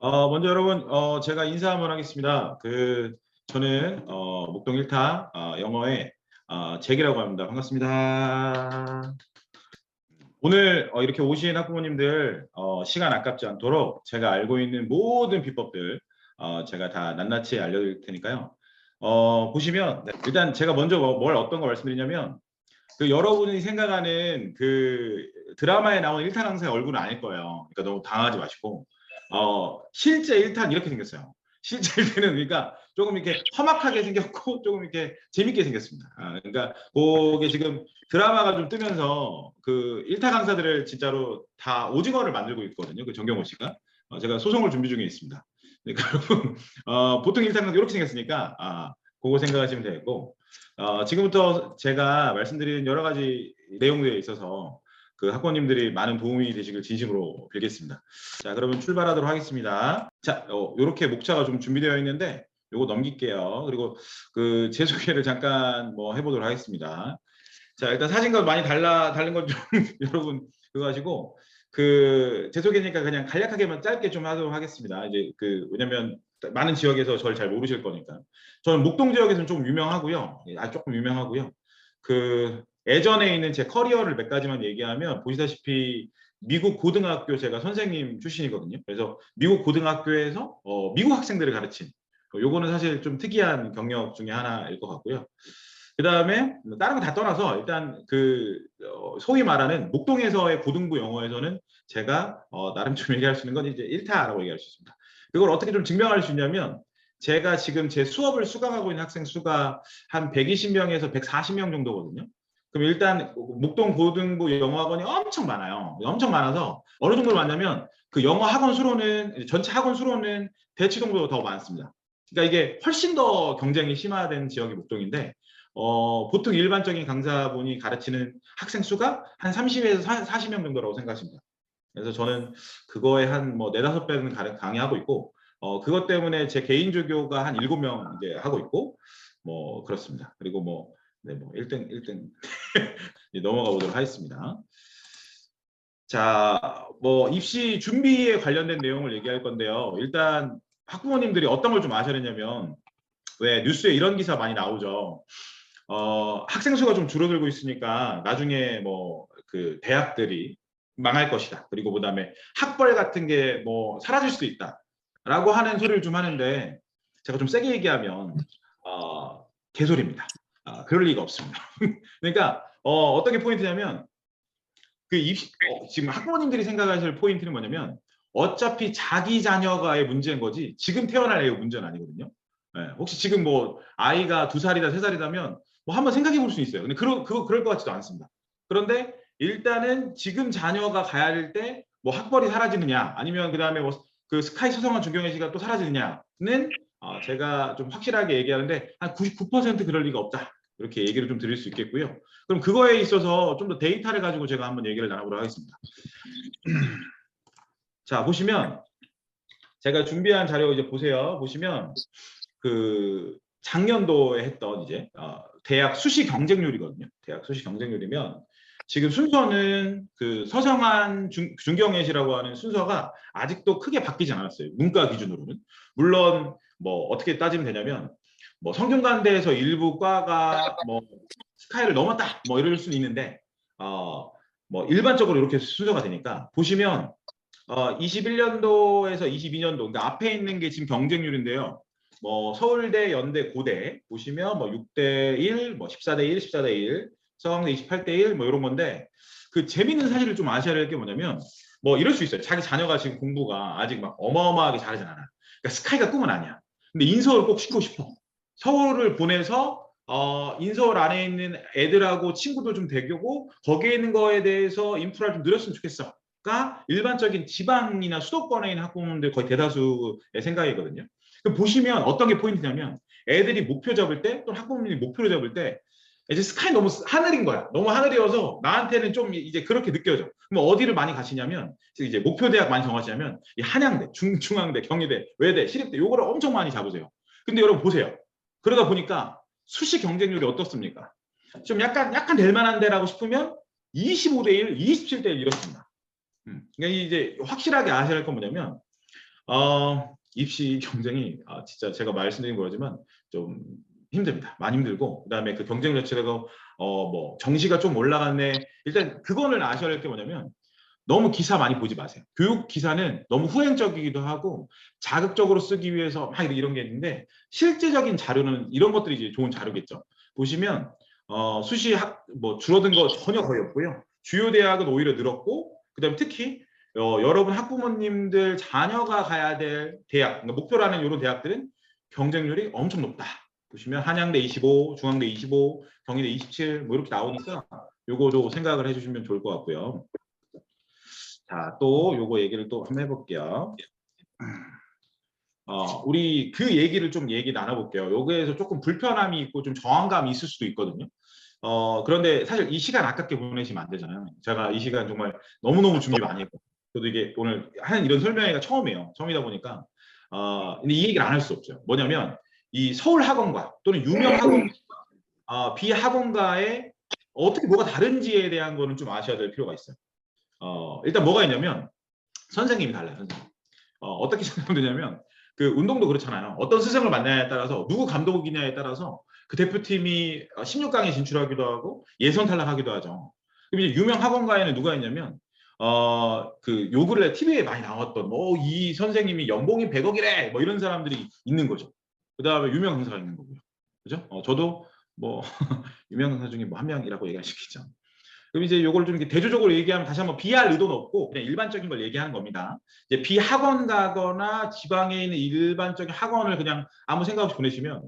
먼저 여러분, 제가 인사 한번 하겠습니다. 저는 목동 1타 영어의 잭이라고 합니다. 반갑습니다. 오늘 이렇게 오신 학부모님들 시간 아깝지 않도록 제가 알고 있는 모든 비법들 제가 다 낱낱이 알려드릴 테니까요. 보시면 일단 제가 먼저 어떤 거 말씀드리냐면 여러분이 생각하는 드라마에 나오는 1탄 강사의 얼굴은 아닐 거예요. 그러니까 너무 당하지 마시고 실제 1탄 이렇게 생겼어요. 실제 1탄은 그러니까 조금 이렇게 험악하게 생겼고 조금 이렇게 재밌게 생겼습니다. 그러니까 그게 지금 드라마가 좀 뜨면서 1타 강사들을 진짜로 다 오징어를 만들고 있거든요. 정경호 씨가. 제가 소송을 준비 중에 있습니다. 그러니까 여러분 보통 1탄 강사 이렇게 생겼으니까 그거 생각하시면 되고 지금부터 제가 말씀드리는 여러 가지 내용들에 있어서 학부모님들이 많은 도움이 되시길 진심으로 빌겠습니다. 자, 그러면 출발하도록 하겠습니다. 자, 이렇게 목차가 좀 준비되어 있는데 요거 넘길게요. 그리고 제 소개를 잠깐 해보도록 하겠습니다. 자, 일단 사진과 많이 다른 건 좀 여러분 그거 하시고 제 소개니까 그냥 간략하게만 짧게 좀 하도록 하겠습니다. 이제 왜냐면 많은 지역에서 저를 잘 모르실 거니까. 저는 목동 지역에서는 조금 유명하고요. 조금 유명하고요. 예전에 있는 제 커리어를 몇 가지만 얘기하면 보시다시피 미국 고등학교 제가 선생님 출신이거든요. 그래서 미국 고등학교에서 미국 학생들을 가르친 요거는 사실 좀 특이한 경력 중에 하나일 것 같고요. 그 다음에 다른 거 다 떠나서 일단 소위 말하는 목동에서의 고등부 영어에서는 제가 나름 좀 얘기할 수 있는 건 이제 1타라고 얘기할 수 있습니다. 이걸 어떻게 좀 증명할 수 있냐면 제가 지금 제 수업을 수강하고 있는 학생 수가 한 120명에서 140명 정도거든요. 그럼 일단 목동 고등부 영어학원이 엄청 많아요. 엄청 많아서 어느 정도로 많냐면 영어 학원 수로는 전체 학원 수로는 대치동보다 더 많습니다. 그러니까 이게 훨씬 더 경쟁이 심화된 지역이 목동인데 보통 일반적인 강사분이 가르치는 학생 수가 한 30에서 40명 정도라고 생각하십니다. 그래서 저는 그거에 한 4, 5배는 강의하고 있고 그것 때문에 제 개인 조교가 한 7명 이제 하고 있고 그렇습니다. 그리고 1등 넘어가 보도록 하겠습니다. 자, 입시 준비에 관련된 내용을 얘기할 건데요. 일단 학부모님들이 어떤 걸 좀 아셔야 되냐면 왜 뉴스에 이런 기사 많이 나오죠. 학생 수가 좀 줄어들고 있으니까 나중에 대학들이 망할 것이다. 그리고 그다음에 학벌 같은 게 사라질 수도 있다라고 하는 소리를 좀 하는데 제가 좀 세게 얘기하면 개소리입니다. 그럴 리가 없습니다. 그러니까 어떤 게 포인트냐면 지금 학부모님들이 생각하실 포인트는 뭐냐면 어차피 자기 자녀가의 문제인 거지 지금 태어날 애의 문제는 아니거든요. 네, 혹시 지금 아이가 2살이다 3살이다면 한번 생각해 볼 수 있어요. 근데 그럴 것 같지도 않습니다. 그런데 일단은 지금 자녀가 가야 될 때 학벌이 사라지느냐 아니면 그다음에 스카이 수성한 중경외시가 또 사라지느냐는 제가 좀 확실하게 얘기하는데 한 99% 그럴 리가 없다. 이렇게 얘기를 좀 드릴 수 있겠고요. 그럼 그거에 있어서 좀 더 데이터를 가지고 제가 한번 얘기를 나눠보도록 하겠습니다. 자, 보시면 제가 준비한 자료 이제 보세요. 보시면 작년도에 했던 이제 대학 수시 경쟁률이거든요. 대학 수시 경쟁률이면 지금 순서는 서성한 중경외시라고 하는 순서가 아직도 크게 바뀌지 않았어요. 문과 기준으로는. 물론 어떻게 따지면 되냐면 성균관대에서 일부 과가 스카이를 넘었다 이럴 수는 있는데 일반적으로 이렇게 순서가 되니까 보시면 21년도에서 22년도 그러니까 앞에 있는 게 지금 경쟁률인데요. 서울대, 연대, 고대 보시면 6대 1, 14대 1, 14대 1, 서강대 28대 1 이런 건데 재밌는 사실을 좀 아셔야 될 게 뭐냐면 이럴 수 있어요. 자기 자녀가 지금 공부가 아직 막 어마어마하게 잘하진 않아. 그러니까 스카이가 꿈은 아니야. 근데 인서울 꼭 시키고 싶어. 서울을 보내서 인서울 안에 있는 애들하고 친구도 좀 되고 거기에 있는 거에 대해서 인프라를 좀 늘렸으면 좋겠어. 가 일반적인 지방이나 수도권에 있는 학부모님들 거의 대다수의 생각이거든요. 그럼 보시면 어떤 게 포인트냐면 애들이 목표 잡을 때 또는 학부모님이 목표를 잡을 때 이제 스카이 너무 하늘인 거야. 너무 하늘이어서 나한테는 좀 이제 그렇게 느껴져. 그럼 어디를 많이 가시냐면 이제 목표 대학 많이 정하시냐면 이 한양대, 중앙대, 경희대, 외대, 시립대 요거를 엄청 많이 잡으세요. 근데 여러분 보세요. 그러다 보니까 수시 경쟁률이 어떻습니까? 좀 약간 될 만한 데라고 싶으면 25대 1, 27대 1 이렇습니다. 그러니까 이제 확실하게 아셔야 할 건 뭐냐면 입시 경쟁이 진짜 제가 말씀드린 거지만 좀 힘듭니다. 많이 힘들고 그다음에 그 경쟁 자체가 뭐 정시가 좀 올라갔네. 일단 그거는 아셔야 할 게 뭐냐면 너무 기사 많이 보지 마세요. 교육 기사는 너무 후행적이기도 하고 자극적으로 쓰기 위해서 막 이런 게 있는데 실제적인 자료는 이런 것들이 이제 좋은 자료겠죠. 보시면 수시 뭐 줄어든 거 전혀 거의 없고요. 주요 대학은 오히려 늘었고 그다음에 특히 여러분 학부모님들 자녀가 가야 될 대학, 그러니까 목표라는 이런 대학들은 경쟁률이 엄청 높다. 보시면 한양대 25, 중앙대 25, 경희대 27, 뭐 이렇게 나오니까 요거도 생각을 해주시면 좋을 것 같고요. 자, 또 요거 얘기를 또 한번 해볼게요. 우리 그 얘기를 좀 얘기 나눠볼게요. 여기에서 조금 불편함이 있고 좀 저항감이 있을 수도 있거든요. 그런데 사실 이 시간 아깝게 보내시면 안 되잖아요. 제가 이 시간 정말 너무너무 준비 많이 했고, 저도 이게 오늘 하는 이런 설명회가 처음이에요. 처음이다 보니까, 근데 이 얘기를 안 할 수 없죠. 뭐냐면, 이 서울 학원과 또는 유명 학원, 비학원가의 어떻게 뭐가 다른지에 대한 거는 좀 아셔야 될 필요가 있어요. 일단 뭐가 있냐면, 선생님이 달라요, 선생님. 어떻게 생각되냐면, 그 운동도 그렇잖아요. 어떤 스승을 만나냐에 따라서, 누구 감독이냐에 따라서 그 대표팀이 16강에 진출하기도 하고 예선 탈락하기도 하죠. 그럼 이제 유명 학원가에는 누가 있냐면 그 요 근래 TV에 많이 나왔던 뭐 이 선생님이 연봉이 100억이래 뭐 이런 사람들이 있는 거죠. 그다음에 유명 강사가 있는 거고요. 그죠? 저도 뭐 유명 강사 중에 뭐 한 명이라고 얘기할 수 있겠죠. 그럼 이제 요걸 좀 이렇게 대조적으로 얘기하면 다시 한번 비할 의도는 없고 그냥 일반적인 걸 얘기하는 겁니다. 이제 비학원 가거나 지방에 있는 일반적인 학원을 그냥 아무 생각 없이 보내시면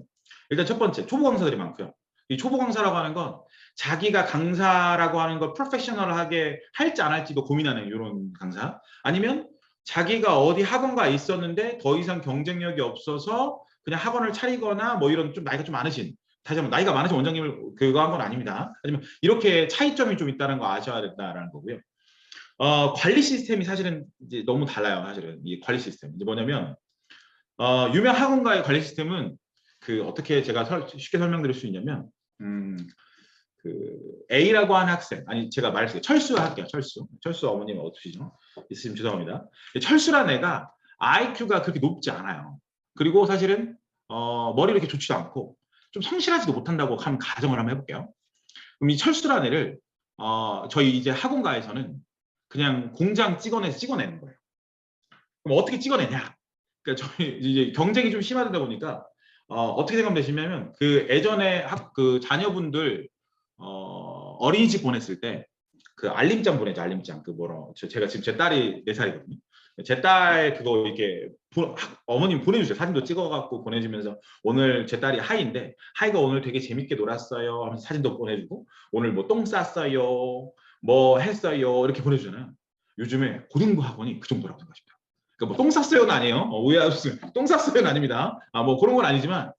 일단 첫 번째 초보 강사들이 많고요. 이 초보 강사라고 하는 건 자기가 강사라고 하는 걸 프로페셔널하게 할지 안 할지도 고민하는 이런 강사. 아니면 자기가 어디 학원가에 있었는데 더 이상 경쟁력이 없어서 그냥 학원을 차리거나 뭐 이런 좀 나이가 좀 많으신 다시 한번 나이가 많으신 원장님을 그거 한 건 아닙니다. 하지만 이렇게 차이점이 좀 있다는 거 아셔야 된다라는 거고요. 관리 시스템이 사실은 이제 너무 달라요. 사실은 이 관리 시스템 이제 뭐냐면 유명 학원가의 관리 시스템은 그 어떻게 제가 쉽게 설명드릴 수 있냐면 그 A라고 하는 학생 아니 제가 말했어요. 철수 할게요. 철수 어머님 어떠시죠? 있으시면 죄송합니다. 철수란 애가 IQ가 그렇게 높지 않아요. 그리고 사실은 머리 이렇게 좋지도 않고 좀 성실하지도 못한다고 하면 가정을 한번 해볼게요. 그럼 이 철수란 애를 저희 이제 학원가에서는 그냥 공장 찍어내는 거예요. 그럼 어떻게 찍어내냐? 그러니까 저희 이제 경쟁이 좀 심하다 보니까 어떻게 생각되시냐면 그 예전에 그 자녀분들 어린이집 보냈을 때 그 알림장 보내죠. 알림장 그 뭐라 제가 지금 제 딸이 4살이거든요. 제 딸 그거 이렇게 어머님 보내주세요. 사진도 찍어갖고 보내주면서 오늘 제 딸이 하이인데 하이가 오늘 되게 재밌게 놀았어요 하면서 사진도 보내주고 오늘 뭐 똥 쌌어요 뭐 했어요 이렇게 보내주잖아요. 요즘에 고등부 학원이 그 정도라고 생각하십니다. 그러니까 뭐 똥 쌌어요는 아니에요. 오해하셨으면 똥 쌌어요는 아닙니다. 뭐 그런 건 아니지만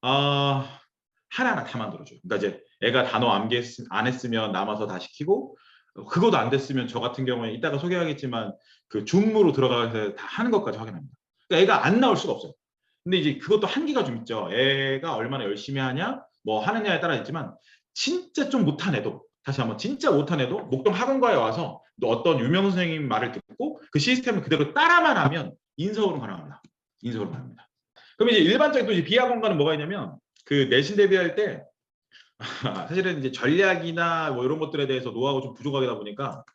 하나하나 다 만들어줘요. 그러니까 이제 애가 단어 암기 안 했으면 남아서 다 시키고 그것도 안 됐으면 저 같은 경우에 이따가 소개하겠지만 그 줌으로 들어가서 다 하는 것까지 확인합니다. 그러니까 애가 안 나올 수가 없어요. 근데 이제 그것도 한계가 좀 있죠. 애가 얼마나 열심히 하냐 뭐 하느냐에 따라 있지만 진짜 좀 못한 애도 다시 한번 진짜 못한 애도 목동 학원가에 와서 어떤 유명 선생님 말을 듣고 그 시스템을 그대로 따라만 하면 인서울은 가능합니다. 인서울은 가능합니다. 그럼 이제 일반적인 또 이제 비학원가는 뭐가 있냐면 그 내신 대비할 때 사실은 이제 전략이나 뭐 이런 것들에 대해서 노하우가 좀 부족하다 보니까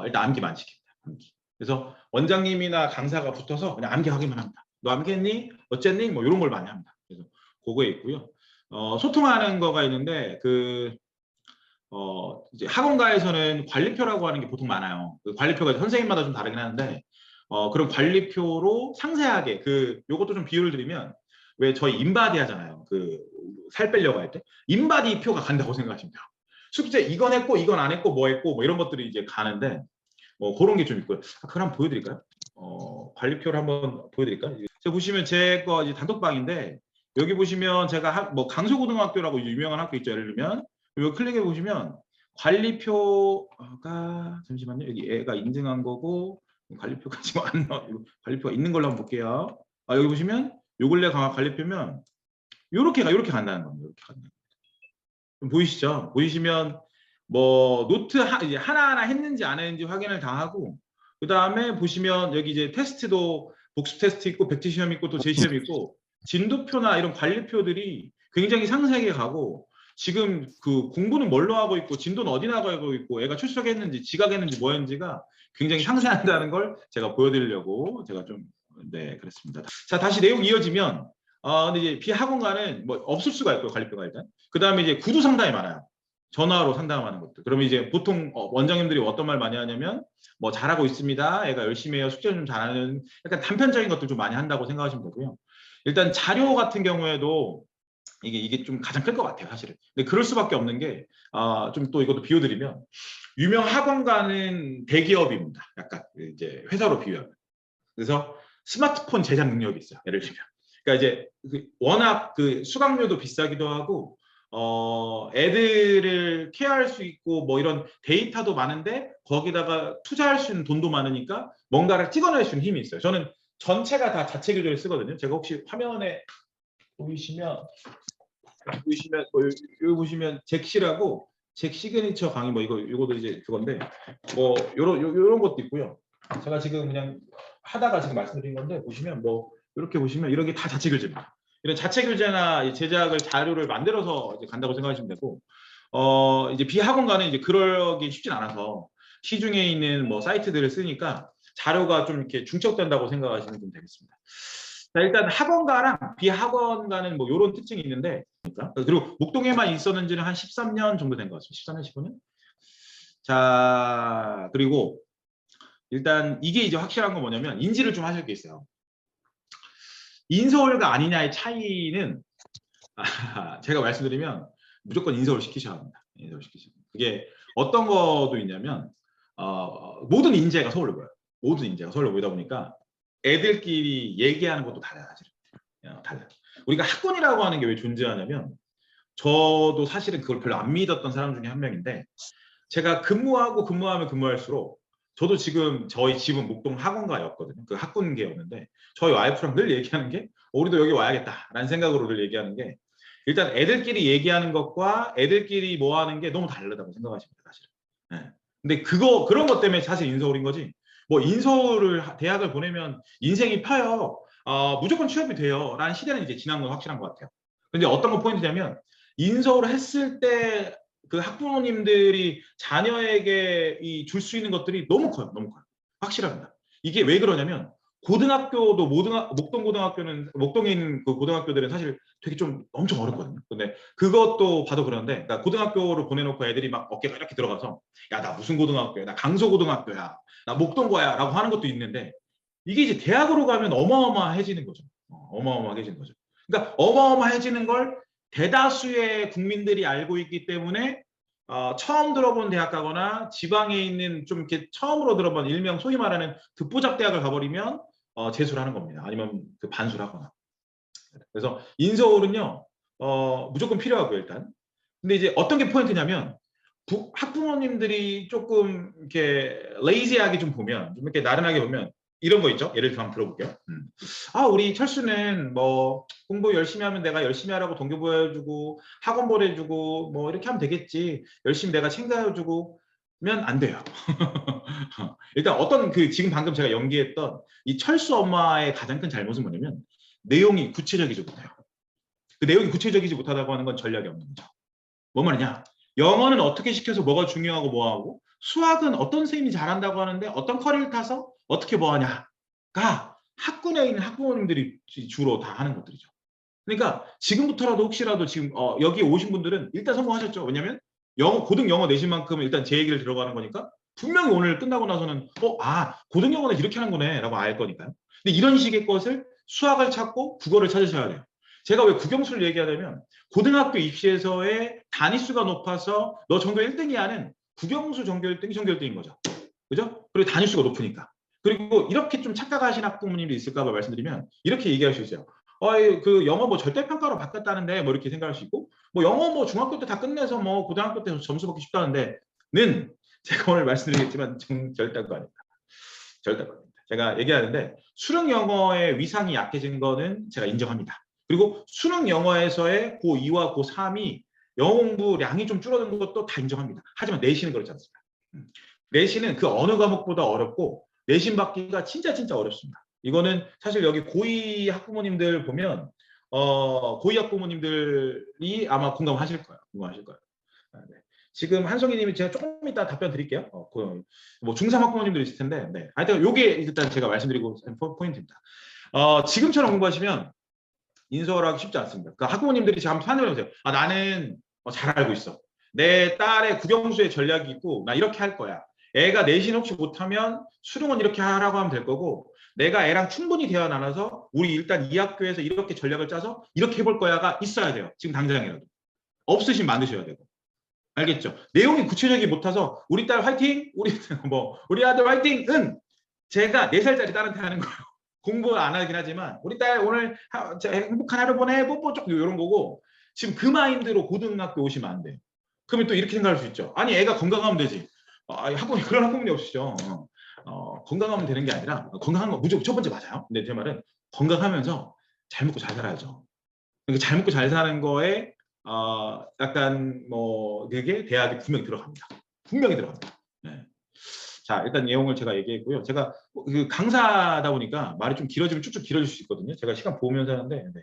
일단 암기만 시킵니다. 암기. 그래서 원장님이나 강사가 붙어서 그냥 암기 하기만 합니다. 너 암기했니? 어쨌니? 뭐 이런 걸 많이 합니다. 그래서 그거에 있고요. 소통하는 거가 있는데 이제 학원가에서는 관리표라고 하는 게 보통 많아요. 그 관리표가 선생님마다 좀 다르긴 하는데 그런 관리표로 상세하게 요것도 좀 비유를 드리면 왜 저희 인바디 하잖아요. 그 살 빼려고 할 때 인바디 표가 간다고 생각하시면 돼요. 숙제 이건 했고 이건 안 했고 뭐 했고 뭐 이런 것들이 이제 가는데 그런 게 좀 있고요. 그걸 한번 보여드릴까요? 관리표를 한번 보여드릴까요? 제가 보시면 제 거 이제 단톡방인데 여기 보시면 제가 뭐 강서고등학교라고 유명한 학교 있죠. 예를 들면 여기 클릭해 보시면 관리표가 잠시만요. 여기 애가 인증한 거고 관리표가 지금 안 나와. 관리표가 있는 걸로 한번 볼게요. 여기 보시면 요 근래 강화 관리표면 요렇게 간다는 겁니다. 이렇게 간다는 겁니다. 보이시죠? 보이시면 뭐 노트 이제 하나하나 했는지 안 했는지 확인을 다 하고 그 다음에 보시면 여기 이제 테스트도 복습 테스트 있고 백지 시험 있고 또 재시험 있고 진도표나 이런 관리표들이 굉장히 상세하게 가고 지금 그 공부는 뭘로 하고 있고 진도는 어디 나가고 있고 애가 출석했는지 지각했는지 뭐 했는지가 굉장히 상세하다는 걸 제가 보여드리려고 제가 좀 네 그랬습니다. 자 다시 내용 이어지면 근데 이제 비학원가는 뭐 없을 수가 있고요 관리표가 일단 그 다음에 이제 구두 상담이 많아요. 전화로 상담하는 것들. 그러면 이제 보통 원장님들이 어떤 말 많이 하냐면 뭐 잘하고 있습니다. 애가 열심히 해요. 숙제 좀 잘하는 약간 단편적인 것들 좀 많이 한다고 생각하시면 되고요. 일단 자료 같은 경우에도 이게 좀 가장 클 것 같아요, 사실은. 근데 그럴 수밖에 없는 게, 좀 또 이것도 비유드리면, 유명 학원가는 대기업입니다. 약간 이제 회사로 비유하면. 그래서 스마트폰 제작 능력이 있어요. 예를 들면. 그러니까 이제 워낙 그 수강료도 비싸기도 하고, 애들을 케어할 수 있고 뭐 이런 데이터도 많은데 거기다가 투자할 수 있는 돈도 많으니까 뭔가를 찍어낼 수 있는 힘이 있어요. 저는 전체가 다 자체 교재를 쓰거든요. 제가 혹시 화면에 보이시면 여기 보시면 잭시라고 잭 시그니처 강의 뭐 이거도 이제 그건데 뭐 요런 것도 있고요. 제가 지금 그냥 하다가 지금 말씀드린 건데 보시면 뭐 이렇게 보시면 이런 게 다 자체 교재입니다. 이런 자체 교재나 제작을 자료를 만들어서 이제 간다고 생각하시면 되고 이제 비학원가는 이제 그러기 쉽진 않아서 시중에 있는 뭐 사이트들을 쓰니까 자료가 좀 이렇게 중첩된다고 생각하시면 좀 되겠습니다. 자, 일단 학원가랑 비학원가는 뭐 이런 특징이 있는데 그리고 목동에만 있었는지는 한 13년 정도 된 것 같습니다. 13년, 15년? 자, 그리고 일단 이게 이제 확실한 건 뭐냐면 인지를 좀 하실 게 있어요. 인서울과 아니냐의 차이는 제가 말씀드리면 무조건 인서울 시키셔야 합니다. 인서울 시키셔야 합니다. 그게 어떤 것도 있냐면 모든 인재가 서울로 모여요. 모든 인재가 서울로 모이다 보니까 애들끼리 얘기하는 것도 달라요. 사실은. 달라요. 우리가 학군이라고 하는 게 왜 존재하냐면 저도 사실은 그걸 별로 안 믿었던 사람 중에 한 명인데 제가 근무하면 근무할수록 저도 지금 저희 집은 목동 학원가였거든요. 그 학군계였는데 저희 와이프랑 늘 얘기하는 게 우리도 여기 와야겠다라는 생각으로 늘 얘기하는 게 일단 애들끼리 얘기하는 것과 애들끼리 뭐 하는 게 너무 다르다고 생각하십니다. 사실은. 네. 근데 그런 것 때문에 사실 인서울인 거지. 뭐 인서울을 대학을 보내면 인생이 펴요. 무조건 취업이 돼요. 라는 시대는 이제 지난 건 확실한 것 같아요. 근데 어떤 거 포인트냐면 인서울을 했을 때 그 학부모님들이 자녀에게 줄 수 있는 것들이 너무 커요. 너무 커요. 확실합니다. 이게 왜 그러냐면 고등학교도 목동에 있는 그 고등학교들은 사실 되게 좀 엄청 어렵거든요. 근데 그것도 봐도 그러는데 그러니까 고등학교로 보내놓고 애들이 막 어깨가 이렇게 들어가서 야, 나 무슨 고등학교야? 나 강서고등학교야. 나 목동거야. 라고 하는 것도 있는데 이게 이제 대학으로 가면 어마어마해지는 거죠. 어마어마해지는 거죠. 그러니까 어마어마해지는 걸 대다수의 국민들이 알고 있기 때문에 처음 들어본 대학 가거나 지방에 있는 좀 이렇게 처음으로 들어본 일명 소위 말하는 듣보잡 대학을 가버리면 재수를 하는 겁니다. 아니면 그 반수를 하거나. 그래서 인서울은요 무조건 필요하고요 일단. 근데 이제 어떤 게 포인트냐면 학부모님들이 조금 이렇게 레이지하게 좀 보면 좀 이렇게 나른하게 보면 이런 거 있죠. 예를 들어 한번 들어볼게요. 우리 철수는 뭐 공부 열심히 하면 내가 열심히 하라고 동기부여해주고 학원 보내주고 뭐 이렇게 하면 되겠지. 열심히 내가 챙겨주고 면 안 돼요. 일단 어떤 지금 방금 제가 연기했던 이 철수 엄마의 가장 큰 잘못은 뭐냐면 내용이 구체적이지 못해요. 그 내용이 구체적이지 못하다고 하는 건 전략이 없는 거죠. 뭐 말이냐? 영어는 어떻게 시켜서 뭐가 중요하고 뭐하고 수학은 어떤 선생님이 잘한다고 하는데 어떤 커리를 타서 어떻게 뭐하냐가 학군에 있는 학부모님들이 주로 다 하는 것들이죠. 그러니까 지금부터라도 혹시라도 지금 여기 오신 분들은 일단 성공하셨죠. 왜냐하면 고등 영어 내신만큼은 일단 제 얘기를 들어가는 거니까 분명히 오늘 끝나고 나서는 고등 영어는 이렇게 하는 거네 라고 알 거니까요. 근데 이런 식의 것을 수학을 찾고 국어를 찾으셔야 돼요. 제가 왜 국영수를 얘기하냐면 고등학교 입시에서의 단위수가 높아서 너 전교 1등이 하는 국영수 전교 1등이 전교 1등인 거죠. 그죠? 그리고 단위수가 높으니까. 그리고 이렇게 좀 착각하신 학부모님도 있을까 봐 말씀드리면 이렇게 얘기할 수 있어요. 그 영어 뭐 절대평가로 바꿨다는데 뭐 이렇게 생각할 수 있고 뭐 영어 뭐 중학교 때 다 끝내서 뭐 고등학교 때 점수 받기 쉽다는데는 제가 오늘 말씀드리겠지만 절대 거 아닙니다. 절대 거 아닙니다. 제가 얘기하는데 수능 영어의 위상이 약해진 거는 제가 인정합니다. 그리고 수능 영어에서의 고2와 고3이 영어 공부량이 좀 줄어든 것도 다 인정합니다. 하지만 내신은 그렇지 않습니다. 내신은 그 어느 과목보다 어렵고 내신 받기가 진짜 어렵습니다. 이거는 사실 여기 고2 학부모님들 보면 고2 학부모님들이 아마 공감하실 거예요. 공감하실 거예요. 네. 지금 한송이님이 제가 조금 이따 답변 드릴게요. 뭐 중3 학부모님들 있을 텐데, 네. 하여튼 요게 일단 제가 말씀드리고 포인트입니다. 지금처럼 공부하시면 인서울하기 쉽지 않습니다. 그러니까 학부모님들이 지금 한번 판단해 보세요. 아, 나는 잘 알고 있어. 내 딸의 국영수의 전략이 있고 나 이렇게 할 거야. 애가 내신 혹시 못하면 수능은 이렇게 하라고 하면 될 거고 내가 애랑 충분히 대화 나눠서 우리 일단 이 학교에서 이렇게 전략을 짜서 이렇게 해볼 거야가 있어야 돼요. 지금 당장이라도. 없으시면 만드셔야 되고. 알겠죠? 내용이 구체적이 못해서 우리 딸 화이팅! 우리 아들 화이팅은 제가 4살짜리 딸한테 하는 거예요. 공부 안 하긴 하지만 우리 딸 오늘 행복한 하루 보내 뽀뽀 쪽 이런 거고 지금 그 마인드로 고등학교 오시면 안 돼요. 그러면 또 이렇게 생각할 수 있죠. 아니 애가 건강하면 되지. 학부모 그런 학부모님 없으시죠. 건강하면 되는 게 아니라 건강한 거 무조건 첫 번째 맞아요. 근데 제 말은 건강하면서 잘 먹고 잘 살아야죠. 그러니까 잘 먹고 잘 사는 거에 약간 뭐 그게 대학에 분명히 들어갑니다. 분명히 들어갑니다. 네. 자, 일단 내용을 제가 얘기했고요. 제가 그 강사다 보니까 말이 좀 길어지면 쭉쭉 길어질 수 있거든요. 제가 시간 보면서 하는데 네.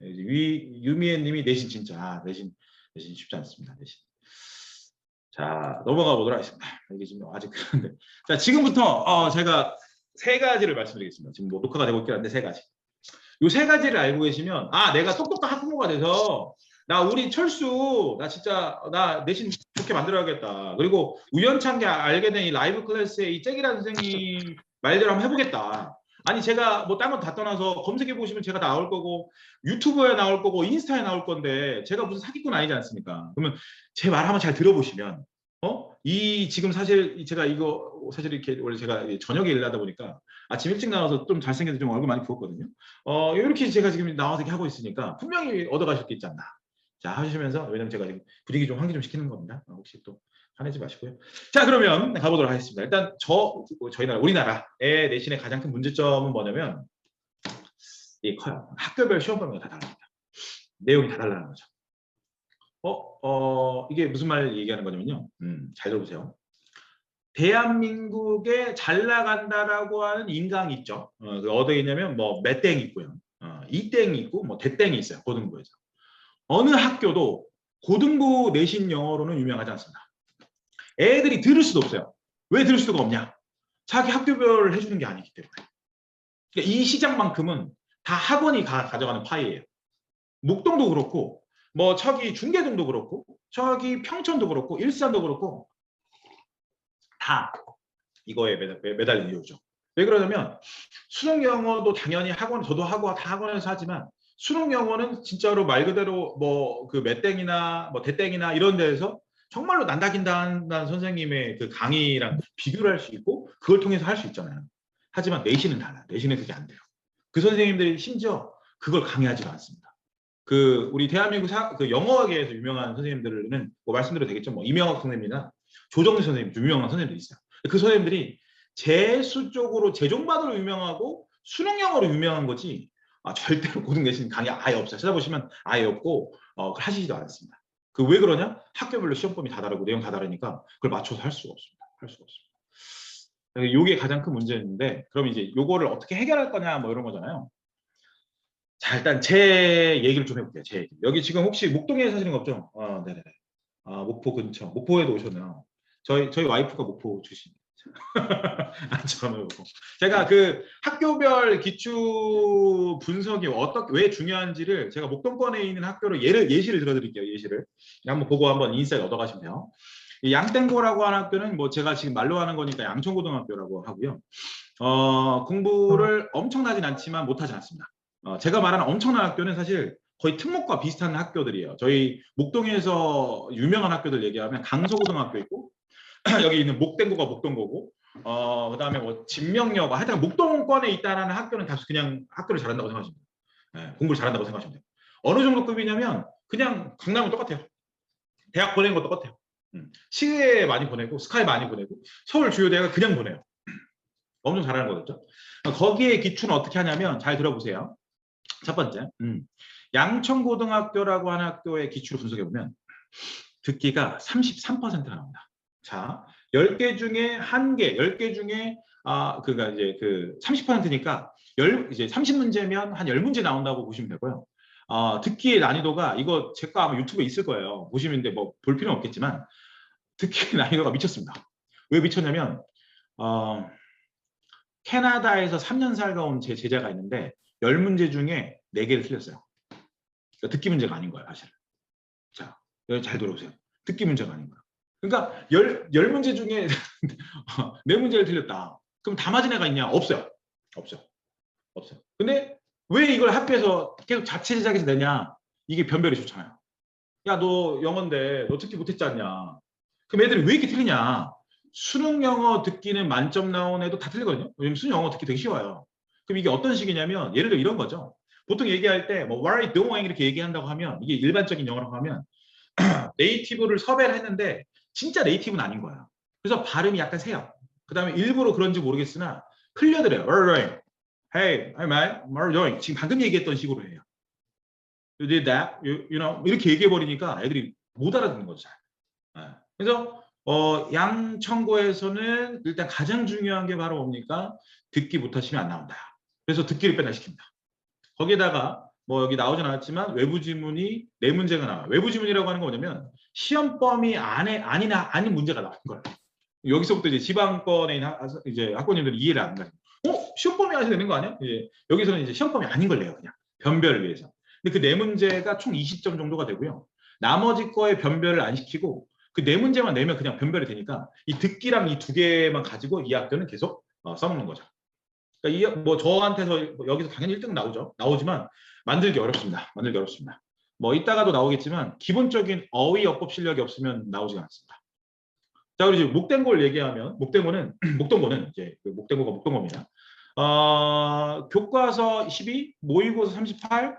유미애님이 내신 진짜 내신 쉽지 않습니다. 내신. 자, 넘어가 보도록 하겠습니다. 이게 지금 아직 그런데 자, 지금부터 제가 3가지를 말씀드리겠습니다. 지금 뭐 녹화가 되고 있긴 한데 3가지. 요 3가지를 알고 계시면 내가 똑똑한 학부모가 돼서 나 우리 철수 나 진짜 나 내신 좋게 만들어야겠다. 그리고 우연찮게 알게 된 이 라이브 클래스의 이 잭이라는 선생님 말대로 한번 해보겠다. 아니 제가 뭐 딴 건 다 떠나서 검색해 보시면 제가 다 나올 거고 유튜브에 나올 거고 인스타에 나올 건데 제가 무슨 사기꾼 아니지 않습니까? 그러면 제 말 한번 잘 들어보시면 이 지금 사실 제가 이거 사실 이렇게 원래 제가 저녁에 일하다 보니까 아침 일찍 나와서 좀 잘생겨서 좀 얼굴 많이 부었거든요. 이렇게 제가 지금 나와서 이렇게 하고 있으니까 분명히 얻어가실 게 있지 않나. 자, 하시면서 왜냐면 제가 지금 분위기 좀 환기 좀 시키는 겁니다. 혹시 또 화내지 마시고요. 자, 그러면 가보도록 하겠습니다. 일단 저희 나라 우리나라의 내신의 가장 큰 문제점은 뭐냐면 커요. 학교별 시험 범위가 다 다릅니다. 내용이 다 달라는 거죠. 이게 무슨 말 얘기하는 거냐면요. 잘 들어보세요. 대한민국에 잘 나간다라고 하는 인강이 있죠. 어디에 있냐면 뭐 몇 땡이 있고요. 이땡이 있고 뭐 대땡이 있어요. 고등부에서. 어느 학교도 고등부 내신 영어로는 유명하지 않습니다. 애들이 들을 수도 없어요. 왜 들을 수가 없냐? 자기 학교별을 해주는 게 아니기 때문에. 그러니까 이 시장만큼은 다 학원이 가져가는 파이예요. 목동도 그렇고 뭐 저기 중계동도 그렇고 저기 평촌도 그렇고 일산도 그렇고 다 이거에 매달린 이유죠. 왜 그러냐면 수능 영어도 당연히 학원 저도 하고 다 학원에서 하지만 수능 영어는 진짜로 말 그대로 뭐 그 맷땡이나 뭐 대땡이나 이런 데에서 정말로 난다긴다 한다는 선생님의 그 강의랑 비교를 할 수 있고 그걸 통해서 할 수 있잖아요. 하지만 내신은 달라요. 내신은 그게 안 돼요. 그 선생님들이 심지어 그걸 강의하지도 않습니다. 그 우리 대한민국 그 영어계에서 유명한 선생님들은 뭐 말씀드려도 되겠죠. 뭐 이명학 선생님이나 조정희 선생님 유명한 선생님들이 있어요. 그 선생님들이 재수 쪽으로 재종반으로 유명하고 수능 영어로 유명한 거지 절대로 고등 내신 강의 아예 없어요. 찾아보시면 아예 없고 하시지도 않습니다. 그 왜 그러냐? 학교별로 시험범위 다 다르고 내용 다 다르니까 그걸 맞춰서 할 수가 없습니다. 할 수가 없습니다. 이게 가장 큰 문제인데 그럼 이제 요거를 어떻게 해결할 거냐 뭐 이런 거잖아요. 자, 일단 제 얘기를 좀 해볼게요. 제 얘기. 여기 지금 혹시 목동에 사시는 거 없죠? 네네네. 목포 근처. 목포에도 오셨네요. 저희 와이프가 목포 출신. 제가 그 학교별 기출 분석이 왜 중요한지를 제가 목동권에 있는 학교로 예시를 들어드릴게요. 예시를 한번 보고 한번 인사이트 얻어가시면 돼요. 이 양땡고라고 하는 학교는 뭐 제가 지금 말로 하는 거니까 양천고등학교라고 하고요. 공부를 엄청나진 않지만 못하지 않습니다. 제가 말하는 엄청난 학교는 사실 거의 특목과 비슷한 학교들이에요. 저희 목동에서 유명한 학교들 얘기하면 강서고등학교 있고 여기 있는 목땡고가 목동고고 그다음에 뭐 진명여고 하여튼 목동권에 있다라는 학교는 다 그냥 학교를 잘한다고 생각하시면 돼요. 공부를 잘한다고 생각하시면 돼요. 어느 정도 급이냐면 그냥 강남은 똑같아요. 대학 보내는 거 똑같아요. 시외 많이 보내고 스카이 많이 보내고 서울 주요 대학을 그냥 보내요. 엄청 잘하는 거겠죠. 거기에 기출은 어떻게 하냐면 잘 들어보세요. 첫 번째, 양천고등학교라고 하는 학교의 기출을 분석해보면 듣기가 33%가 나옵니다. 자, 10개 중에 1개, 10개 중에 그러니까 이제 그 30%니까 이제 30문제면 한 10문제 나온다고 보시면 되고요. 듣기의 난이도가 이거 제 거 아마 유튜브에 있을 거예요. 보시면 뭐 볼 필요는 없겠지만 듣기의 난이도가 미쳤습니다. 왜 미쳤냐면 캐나다에서 3년 살다 온 제 제자가 있는데 10문제 중에 4개를 틀렸어요. 그러니까 듣기 문제가 아닌 거예요, 사실. 자, 여기 잘 들어보세요. 듣기 문제가 아닌 거예요. 그러니까 10문제 중에 4문제를 틀렸다. 그럼 다 맞은 애가 있냐? 없어요. 없어요. 없어요. 근데 왜 이걸 학교에서 계속 자체 제작해서 내냐? 이게 변별이 좋잖아요. 야, 너 영어인데 너 듣기 못했지 않냐? 그럼 애들이 왜 이렇게 틀리냐? 수능 영어 듣기는 만점 나온 애도 다 틀리거든요. 왜냐면 수능 영어 듣기 되게 쉬워요. 그럼 이게 어떤 식이냐면 예를 들어 이런 거죠. 보통 얘기할 때 뭐 what are you doing 이렇게 얘기한다고 하면 이게 일반적인 영어라고 하면 네이티브를 섭외를 했는데 진짜 네이티브는 아닌 거야. 그래서 발음이 약간 세요. 그 다음에 일부러 그런지 모르겠으나 흘려들어요. What are you doing? Hey, hey man, what are you doing? 지금 방금 얘기했던 식으로 해요. You did that? You know? 이렇게 얘기해버리니까 애들이 못 알아듣는 거죠. 그래서 양천고에서는 일단 가장 중요한 게 바로 뭡니까? 듣기 못하시면 안 나온다. 그래서 듣기를 배달시킵니다. 거기에다가 뭐 여기 나오진 않았지만 외부 지문이 4문제가 나와요. 외부 지문이라고 하는 건 뭐냐면 시험 범위 아닌 문제가 나오는 거예요. 여기서부터 이제 지방권에 있는 이제 학부모님들이 이해를 안 가요. 시험 범위 아셔야 되는 거 아니야? 이제 여기서는 이제 시험 범위 아닌 걸 내요, 그냥 변별을 위해서. 근데 그 4문제가 총 20점 정도가 되고요. 나머지 거에 변별을 안 시키고 그 4문제만 내면 그냥 변별이 되니까 이 듣기랑 이 2개만 가지고 이 학교는 계속 써먹는 거죠. 그러니까 뭐 저한테서 여기서 당연히 1등 나오지만 만들기 어렵습니다. 만들기 어렵습니다. 뭐 이따가도 나오겠지만 기본적인 어휘 어법 실력이 없으면 나오지가 않습니다. 자, 그리고 이제 목된고를 얘기하면 목동고는 이제 목된고가 목동고입니다. 교과서 12, 모의고사 38,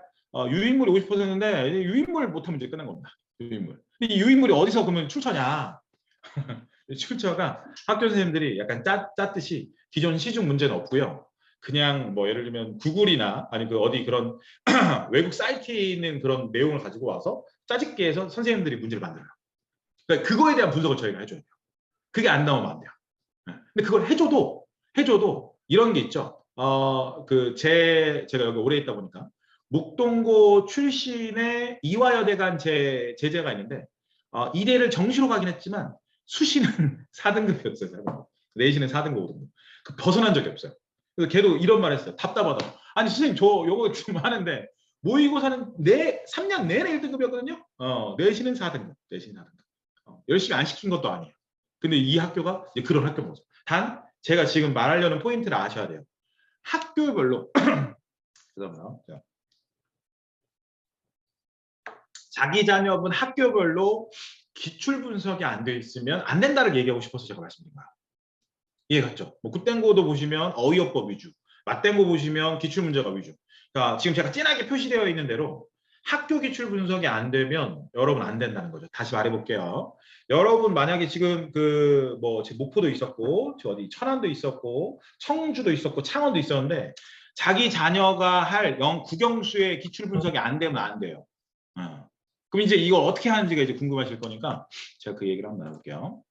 유인물이 50%인데 유인물 못하면 이제 끝난 겁니다. 유인물. 근데 이 유인물이 어디서 그러면 출처냐? 출처가 학교 선생님들이 약간 짰듯이 기존 시중 문제는 없고요. 그냥 뭐 예를 들면 구글이나 아니 그 어디 그런 외국 사이트에 있는 그런 내용을 가지고 와서 짜집게 해서 선생님들이 문제를 만들어요. 그러니까 그거에 대한 분석을 저희가 해줘야 돼요. 그게 안 나오면 안 돼요. 근데 그걸 해줘도 이런 게 있죠. 제가 여기 오래 있다 보니까 목동고 출신의 이화여대간 제자가 있는데 이대를 정시로 가긴 했지만 수시는 4등급이었어요. 4등급. 내신은 4등급, 5등급. 벗어난 적이 없어요. 그래서 걔도 이런 말 했어요. 답답하다. 아니 선생님 저 요거 지금 하는데 모의고사는 3년 내내 1등급이었거든요. 내신은 4등급. 내신 4등급. 열심히 안 시킨 것도 아니에요. 근데 이 학교가 이제 그런 학교인 거죠. 단 제가 지금 말하려는 포인트를 아셔야 돼요. 학교별로 죄송합니다. 자기 자녀분 학교별로 기출 분석이 안 돼 있으면 안 된다를 얘기하고 싶어서 제가 말씀드린 거예요. 이해갔죠? 뭐 굿땡고도 보시면 어휘어법 위주, 맞땡고 보시면 기출문제가 위주. 그러니까 지금 제가 진하게 표시되어 있는 대로 학교 기출 분석이 안 되면 여러분 안 된다는 거죠. 다시 말해볼게요. 여러분 만약에 지금 뭐 목포도 있었고, 어디 천안도 있었고, 청주도 있었고, 창원도 있었는데 자기 자녀가 할 국영수의 기출 분석이 안 되면 안 돼요. 그럼 이제 이걸 어떻게 하는지가 이제 궁금하실 거니까 제가 그 얘기를 한번 나눠볼게요.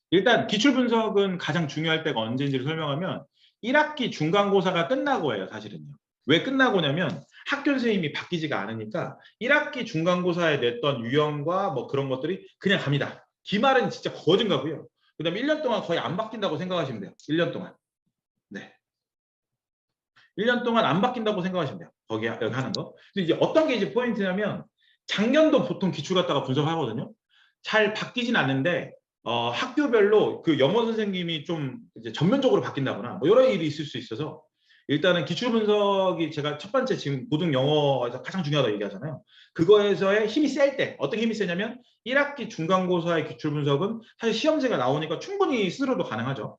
일단 기출 분석은 가장 중요할 때가 언제인지를 설명하면 1학기 중간고사가 끝나고 해요. 사실은요. 왜 끝나고냐면 학교 선생님이 바뀌지가 않으니까 1학기 중간고사에 냈던 유형과 뭐 그런 것들이 그냥 갑니다. 기말은 진짜 거진가고요. 그 다음에 1년 동안 거의 안 바뀐다고 생각하시면 돼요. 1년 동안. 네. 1년 동안 안 바뀐다고 생각하시면 돼요. 여기 하는 거. 근데 이제 어떤 게 이제 포인트냐면 작년도 보통 기출 갖다가 분석하거든요. 잘 바뀌진 않는데 학교별로 그 영어 선생님이 좀 이제 전면적으로 바뀐다거나 뭐 여러 일이 있을 수 있어서 일단은 기출 분석이 제가 첫 번째 지금 고등 영어에서 가장 중요하다고 얘기하잖아요. 그거에서의 힘이 셀 때 어떤 힘이 세냐면 1학기 중간고사의 기출 분석은 사실 시험지가 나오니까 충분히 스스로도 가능하죠.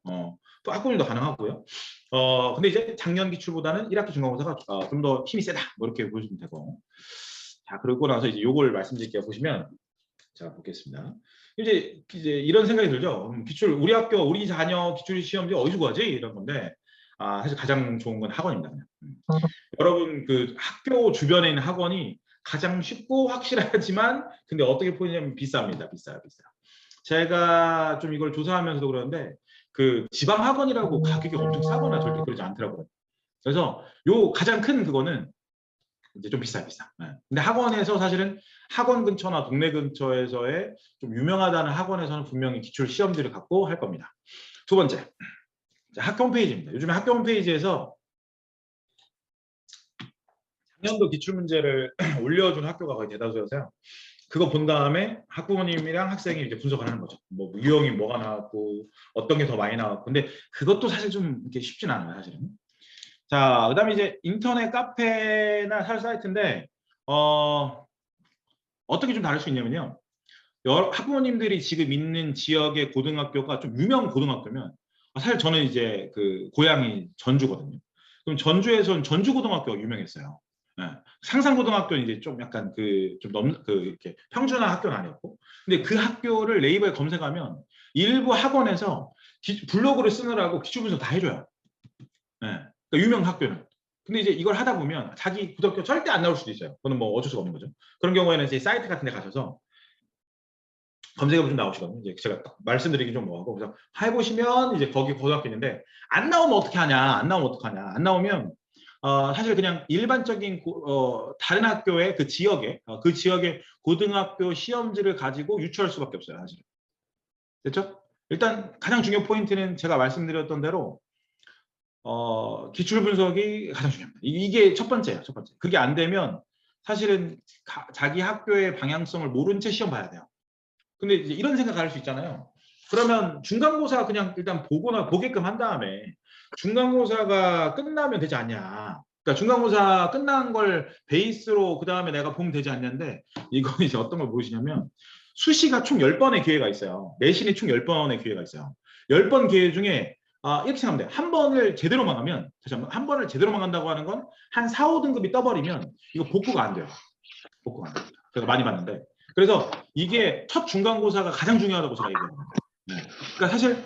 또 학부모님도 가능하고요. 근데 이제 작년 기출보다는 1학기 중간고사가 좀 더 힘이 세다. 뭐 이렇게 보시면 되고. 자, 그러고 나서 이제 요걸 말씀드릴게요. 보시면 자, 보겠습니다. 이제 이런 생각이 들죠. 기출 우리 학교 우리 자녀 기출 시험지 어디서 구하지? 이런 건데 사실 가장 좋은 건 학원입니다. 그냥. 여러분 그 학교 주변에 있는 학원이 가장 쉽고 확실하지만 근데 어떻게 보이냐면 비쌉니다. 비싸요. 제가 좀 이걸 조사하면서도 그러는데 그 지방 학원이라고 가격이 엄청 싸거나 절대 그러지 않더라고요. 그래서 요 가장 큰 그거는 이제 좀 비싸. 네. 근데 학원에서 사실은 학원 근처나 동네 근처에서의 좀 유명하다는 학원에서는 분명히 기출 시험지를 갖고 할 겁니다. 두 번째, 학교 홈페이지입니다. 요즘에 학교 홈페이지에서 작년도 기출 문제를 올려준 학교가 거의 대다수여서요. 그거 본 다음에 학부모님이랑 학생이 이제 분석을 하는 거죠. 뭐 유형이 뭐가 나왔고 어떤 게 더 많이 나왔고. 근데 그것도 사실 좀 이렇게 쉽진 않아요, 사실은. 자, 그다음에 이제 인터넷 카페나 사이트인데 어떻게 좀 다를 수 있냐면요. 학부모님들이 지금 있는 지역의 고등학교가 좀 유명 고등학교면 사실 저는 이제 그 고향이 전주거든요. 그럼 전주에서는 전주고등학교가 유명했어요. 네. 상산고등학교는 이제 좀 약간 그 이렇게 평준화 학교는 아니었고, 근데 그 학교를 네이버에 검색하면 일부 학원에서 블로그를 쓰느라고 기출 분석 다 해줘요. 네. 그러니까 유명 학교는. 근데 이제 이걸 하다 보면 자기 고등학교 절대 안 나올 수도 있어요. 그거는 뭐 어쩔 수가 없는 거죠. 그런 경우에는 이제 사이트 같은 데 가셔서 검색해보시면 나오시거든요. 이제 제가 말씀드리기 좀 뭐하고, 그래서 해보시면 이제 거기 고등학교 있는데 안 나오면 어떻게 하냐, 안 나오면 어떡하냐. 안 나오면 사실 그냥 일반적인 다른 학교의 그 지역에 그 지역의 고등학교 시험지를 가지고 유추할 수밖에 없어요, 사실. 됐죠? 일단 가장 중요한 포인트는 제가 말씀드렸던 대로 기출 분석이 가장 중요합니다. 이게 첫 번째예요, 첫 번째. 그게 안 되면 사실은 자기 학교의 방향성을 모른 채 시험 봐야 돼요. 근데 이제 이런 생각할 수 있잖아요. 그러면 중간고사 그냥 일단 보게끔 한 다음에 중간고사가 끝나면 되지 않냐. 그러니까 중간고사 끝난 걸 베이스로 그 다음에 내가 보면 되지 않냐인데, 이건 이제 어떤 걸 모르시냐면 수시가 총 10번의 기회가 있어요. 내신이 총 10번의 기회가 있어요. 10번 기회 중에 이렇게 생각하면 돼요. 한 번을 제대로만 하면, 다시 한 번을 제대로만 한다고 하는 건 한 4, 5등급이 떠버리면 이거 복구가 안 돼요. 복구가 안 됩니다. 제가 많이 봤는데. 그래서 이게 첫 중간고사가 가장 중요하다고 제가 얘기합니다. 네. 그러니까 사실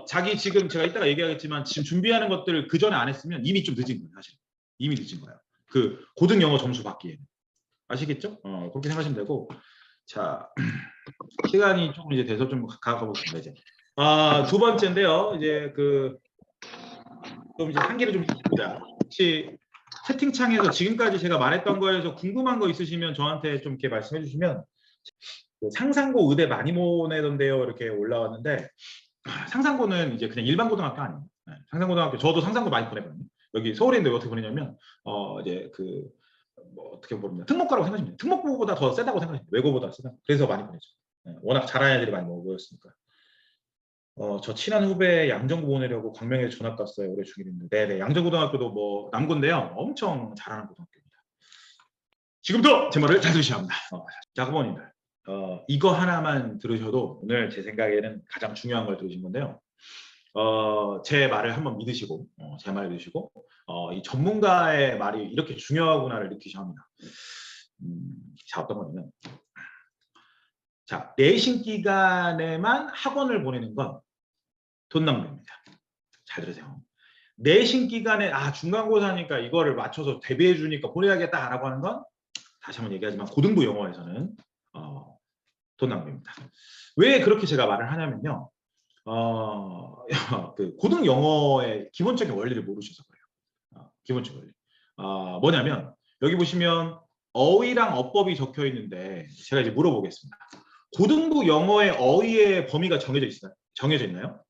자기 지금 제가 이따가 얘기하겠지만 지금 준비하는 것들을 그 전에 안 했으면 이미 좀 늦은 거예요. 사실 이미 늦은 거예요. 그 고등 영어 점수 받기에는. 아시겠죠? 그렇게 생각하시면 되고. 자, 시간이 조금 이제 돼서 좀 가보겠습니다. 이제 두 번째인데요. 이제 좀 이제 한계를 좀 있습니다. 혹시 채팅창에서 지금까지 제가 말했던 거에서 궁금한 거 있으시면 저한테 좀 이렇게 말씀해 주시면. 상산고 의대 많이 보내던데요, 이렇게 올라왔는데, 상산고는 이제 그냥 일반 고등학교 아니에요. 네, 상산고등학교, 저도 상산고 많이 보내거든요. 여기 서울인데 어떻게 보내냐면 이제 뭐 어떻게 보면 특목고라고 생각하시면 돼요. 특목고보다 더 세다고 생각하시면 돼요. 외고보다 세다. 그래서 많이 보내죠. 네, 워낙 잘하는 애들이 많이 모였으니까. 저 친한 후배 양정고 보내려고 광명에 전학 갔어요. 올해 중1인데. 네네. 양정고등학교도 뭐 남고인데요. 엄청 잘하는 고등학교입니다. 지금부터 제 말을 잘 들으셔야 합니다. 자, 학부모님들. 이거 하나만 들으셔도 오늘 제 생각에는 가장 중요한 걸 들으신 건데요. 제 말을 한번 믿으시고, 제 말을 믿으시고, 이 전문가의 말이 이렇게 중요하구나를 느끼셔야 합니다. 자, 어떤 거냐면, 자, 내신 기간에만 학원을 보내는 건 돈 낭비입니다. 잘 들으세요. 내신 기간에 중간고사니까 이거를 맞춰서 대비해 주니까 보내야겠다라고 하는 건 다시 한번 얘기하지만 고등부 영어에서는 돈 낭비입니다. 왜 그렇게 제가 말을 하냐면요. 그 고등 영어의 기본적인 원리를 모르셔서 그래요. 기본적인 원리. 뭐냐면 여기 보시면 어휘랑 어법이 적혀 있는데 제가 이제 물어보겠습니다. 고등부 영어의 어휘의 범위가 정해져 있나요?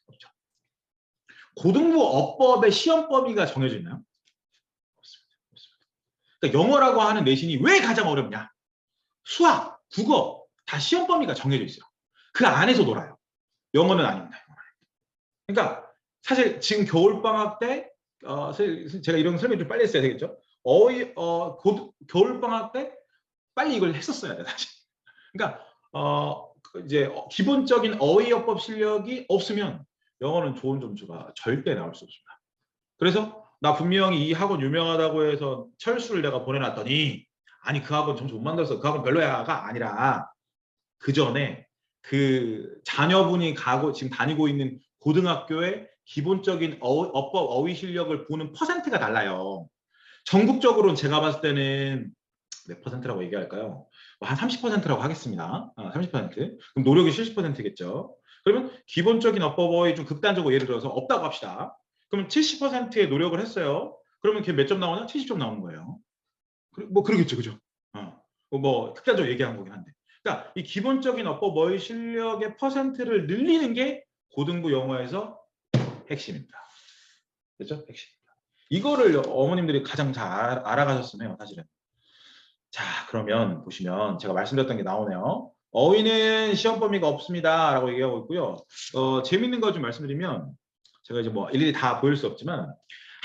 없죠. 고등부 어법의 시험 범위가 정해져 있나요? 없습니다. 그러니까 영어라고 하는 내신이 왜 가장 어렵냐? 수학, 국어 다 시험 범위가 정해져 있어요. 그 안에서 놀아요. 영어는 아닙니다. 그러니까 사실 지금 겨울방학 때 제가 이런 설명 좀 빨리 했어야 되겠죠. 겨울방학 때 빨리 이걸 했었어야 돼 사실. 그러니까 이제 기본적인 어휘어법 실력이 없으면 영어는 좋은 점수가 절대 나올 수 없습니다. 그래서 나 분명히 이 학원 유명하다고 해서 철수를 내가 보내놨더니 아니 그 학원 점수 못 만들어서 그 학원 별로야가 아니라 그 전에 그 자녀분이 지금 다니고 있는 고등학교의 기본적인 어법 어휘 실력을 보는 퍼센트가 달라요. 전국적으로는 제가 봤을 때는 몇 퍼센트라고 얘기할까요? 한 30%라고 하겠습니다. 30%. 그럼 노력이 70%겠죠. 그러면 기본적인 어법 어휘 좀 극단적으로 예를 들어서 없다고 합시다. 그러면 70%의 노력을 했어요. 그러면 걔 몇 점 나오냐? 70점 나오는 거예요. 뭐 그러겠죠, 그죠? 뭐 극단적으로 얘기한 거긴 한데. 그러니까 이 기본적인 어법 어휘 실력의 퍼센트를 늘리는 게 고등부 영어에서 핵심입니다. 그렇죠? 핵심입니다. 이거를 어머님들이 가장 잘 알아가셨으면 사실은. 자, 그러면 보시면 제가 말씀드렸던 게 나오네요. 어휘는 시험 범위가 없습니다. 라고 얘기하고 있고요. 재밌는 거 좀 말씀드리면 제가 이제 뭐 일일이 다 보일 수 없지만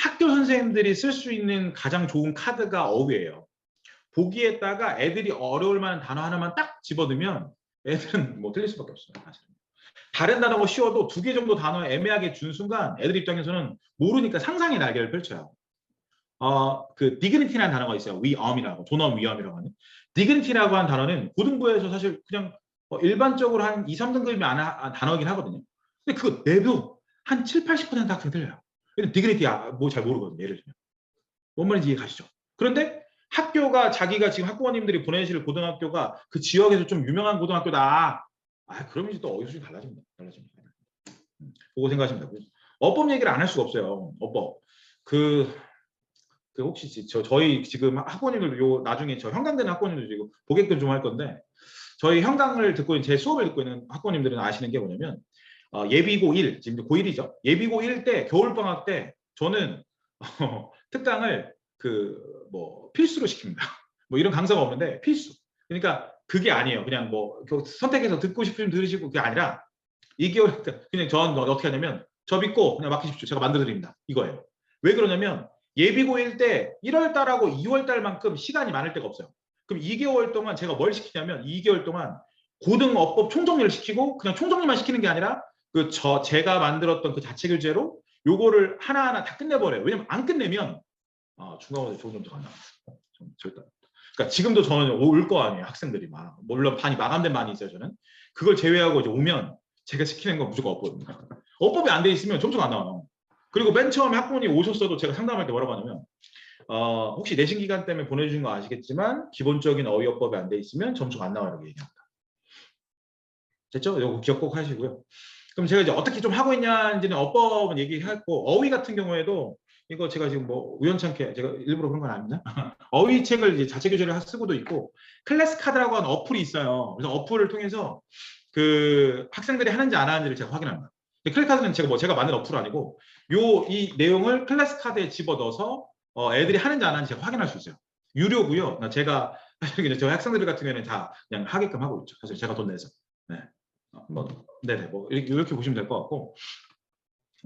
학교 선생님들이 쓸 수 있는 가장 좋은 카드가 어휘예요. 보기에다가 애들이 어려울 만한 단어 하나만 딱 집어넣으면 애들은 뭐 틀릴 수밖에 없어요. 사실. 다른 단어가 쉬워도 2개 정도 단어 애매하게 준 순간 애들 입장에서는 모르니까 상상의 날개를 펼쳐요. 그 dignity라는 단어가 있어요. 위엄이라고, 존엄 위엄이라고 하는. dignity라고 하는 단어는 고등부에서 사실 그냥 일반적으로 한 2, 3등급이면 아는 단어이긴 하거든요. 근데 그거 내도 한 7, 80% 학생 틀려요. dignity 뭐 잘 모르거든요. 예를 들면. 뭔 말인지 이해 가시죠? 그런데 학교가 자기가 지금 학부모님들이 보내실 고등학교가 그 지역에서 좀 유명한 고등학교다. 그러면 이제 또 어휘 수준이 달라집니다. 그거 생각하시면 되고요. 어법 얘기를 안 할 수가 없어요. 어법. 혹시 저희 지금 학부모님들 나중에 저 형광되는 학부모님들 지금 보게끔 좀 할 건데 저희 형광을 듣고 제 수업을 듣고 있는 학부모님들은 아시는 게 뭐냐면 예비고 1 지금 고1이죠. 예비고 1 때 겨울방학 때 저는 특강을 뭐 필수로 시킵니다. 뭐 이런 강사가 없는데 필수. 그러니까 그게 아니에요. 그냥 뭐 선택해서 듣고 싶으면 들으시고 그게 아니라 2개월 그냥 저는 어떻게 하냐면 저 믿고 그냥 맡기십시오. 제가 만들어드립니다. 이거예요. 왜 그러냐면 예비고1 때 1월 달하고 2월 달만큼 시간이 많을 때가 없어요. 그럼 2개월 동안 제가 뭘 시키냐면 2개월 동안 고등어법 총정리를 시키고 그냥 총정리만 시키는 게 아니라 제가 만들었던 그 자체 교재로 요거를 하나하나 다 끝내버려요. 왜냐면 안 끝내면 중간고사 좋은 점수가 안 나와요. 절대. 그러니까 지금도 저는 올 거 아니에요. 학생들이 막 물론 반이 마감된 반이 있어요. 저는 그걸 제외하고 이제 오면 제가 시키는 건 무조건 어법입니다. 어법이 안 돼 있으면 점수가 안 나와요. 그리고 맨 처음에 학부모님 오셨어도 제가 상담할 때 뭐라고 하냐면 혹시 내신 기간 때문에 보내주신 거 아시겠지만 기본적인 어휘어법이 안 돼 있으면 점수가 안 나와라고 얘기합니다. 됐죠? 이거 기억 꼭 하시고요. 그럼 제가 이제 어떻게 좀 하고 있냐는지는 어법은 얘기했고 어휘 같은 경우에도 이거 제가 지금 뭐 우연찮게 제가 일부러 그런 건 아닙니다. 어휘 책을 이제 자체 교재를 쓰고도 있고 클래스 카드라고 하는 어플이 있어요. 그래서 어플을 통해서 그 학생들이 하는지 안 하는지를 제가 확인합니다. 클래스 카드는 제가 만든 어플 아니고 이 내용을 클래스 카드에 집어넣어서 애들이 하는지 안 하는지 제가 확인할 수 있어요. 유료고요. 제가 사실 저희 학생들 같은 경우에는 다 그냥 하게끔 하고 있죠. 사실 제가 돈 내서. 네. 네네. 뭐 이렇게 보시면 될 것 같고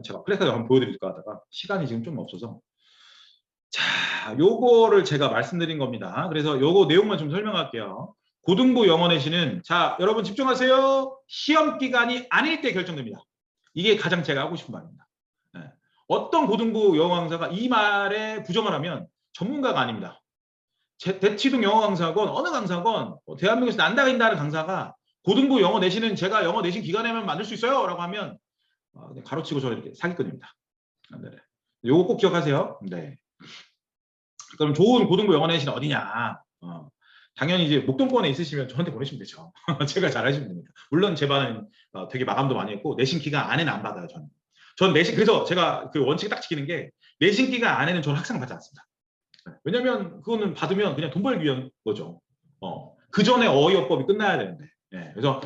제가 클래스 카드 한번 보여드릴까 하다가 시간이 지금 좀 없어서 자, 요거를 제가 말씀드린 겁니다. 그래서 요거 내용만 좀 설명할게요. 고등부 영어 내신은 자, 여러분 집중하세요. 시험 기간이 아닐 때 결정됩니다. 이게 가장 제가 하고 싶은 말입니다. 네. 어떤 고등부 영어 강사가 이 말에 부정을 하면 전문가가 아닙니다. 대치동 영어 강사건 어느 강사건 대한민국에서 난다긴다는 강사가 고등부 영어 내신은 제가 영어 내신 기간에만 만들 수 있어요 라고 하면 가로치고 저는 이렇게 사기꾼입니다. 네. 요거 꼭 기억하세요. 네. 그럼 좋은 고등부 영어 내신 어디냐? 당연히 이제 목동권에 있으시면 저한테 보내시면 되죠. 제가 잘하시면 됩니다. 물론 제 반은 되게 마감도 많이 했고 내신 기간 안에는 안 받아요. 전 내신 그래서 제가 그 원칙을 딱 지키는 게 내신 기간 안에는 저는 학생 받지 않습니다. 왜냐면 그거는 받으면 그냥 돈 벌기 위한 거죠. 그 전에 어휘어법이 끝나야 되는데. 네, 그래서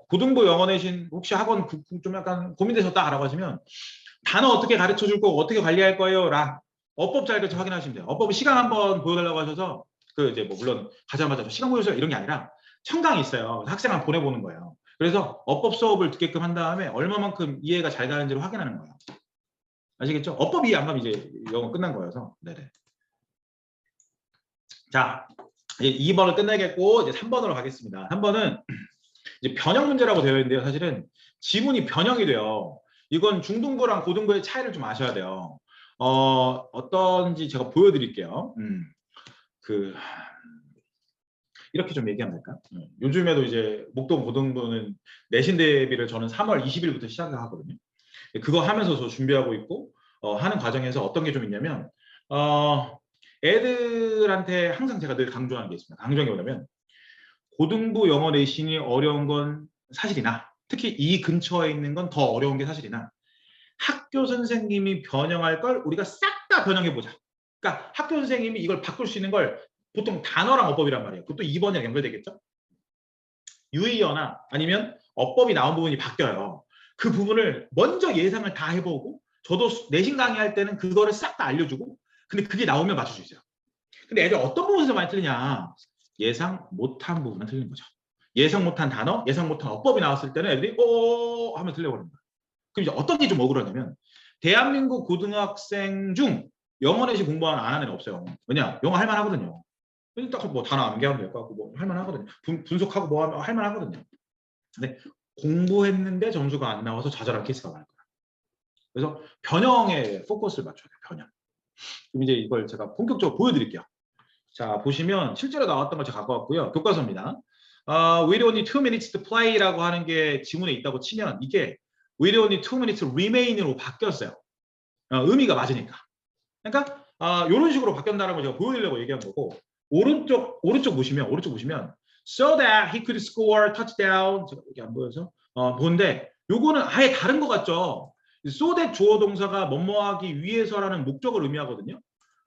고등부 영어 내신 혹시 학원 좀 약간 고민되셨다라고 하시면 단어 어떻게 가르쳐 줄 거고 어떻게 관리할 거예요? 라 어법 잘 확인하시면 돼요. 어법 시간 한번 보여달라고 하셔서 이제 뭐 물론 가자마자 시간 보여주세요 이런 게 아니라 청강이 있어요. 학생 한번 보내보는 거예요. 그래서 어법 수업을 듣게끔 한 다음에 얼마만큼 이해가 잘 가는지를 확인하는 거예요. 아시겠죠? 어법 이해 안 가면 이제 영어 끝난 거여서. 네네. 자, 이제 2번을 끝내겠고 이제 3번으로 가겠습니다. 3번은 이제 변형 문제라고 되어 있는데요. 사실은 지문이 변형이 돼요. 이건 중등부랑 고등부의 차이를 좀 아셔야 돼요. 어떤지 제가 보여드릴게요. 이렇게 좀 얘기하면 될까? 요즘에도 이제 목동 고등부는 내신 대비를 저는 3월 20일부터 시작을 하거든요. 그거 하면서 저 준비하고 있고 하는 과정에서 어떤 게 좀 있냐면 애들한테 항상 제가 늘 강조하는 게 있습니다. 강조한 게 뭐냐면 고등부 영어 내신이 어려운 건 사실이나 특히 이 근처에 있는 건 더 어려운 게 사실이나 학교 선생님이 변형할 걸 우리가 싹 다 변형해보자. 그러니까 학교 선생님이 이걸 바꿀 수 있는 걸 보통 단어랑 어법이란 말이에요. 그것도 2번이랑 연결되겠죠. 유의어나 아니면 어법이 나온 부분이 바뀌어요. 그 부분을 먼저 예상을 다 해보고 저도 내신 강의할 때는 그거를 싹 다 알려주고 근데 그게 나오면 맞출 수 있어요. 근데 애들 어떤 부분에서 많이 틀리냐. 예상 못한 부분은 틀린 거죠. 예상 못한 단어, 예상 못한 어법이 나왔을 때는 애들이 오 하면 틀려버립니다. 그럼 이제 어떤 게 좀 억울하냐면 대한민국 고등학생 중 영어 내시 공부 안 하는 애는 없어요. 왜냐? 영어 할만 하거든요. 딱 뭐 단어 암기하면 될 것 같고 뭐 할만 하거든요. 분석하고 뭐 하면 할만 하거든요. 근데 공부했는데 점수가 안 나와서 좌절한 케이스가 많을 거예요. 그래서 변형에 포커스를 맞춰야 돼요. 변형. 그럼 이제 이걸 제가 본격적으로 보여드릴게요. 자, 보시면 실제로 나왔던 걸 제가 갖고 왔고요. 교과서입니다. We don't need 2 minutes to play라고 하는 게 지문에 있다고 치면 이게 We don't need 2 minutes to remain으로 바뀌었어요. 의미가 맞으니까. 그러니까 이런 식으로 바뀌었다는 걸 제가 보여드리려고 얘기한 거고 오른쪽 보시면 so that he could score touchdown 제가 여기 안 보여서 본데 요거는 아예 다른 것 같죠. so that 주어 동사가 뭐뭐하기 위해서라는 목적을 의미하거든요.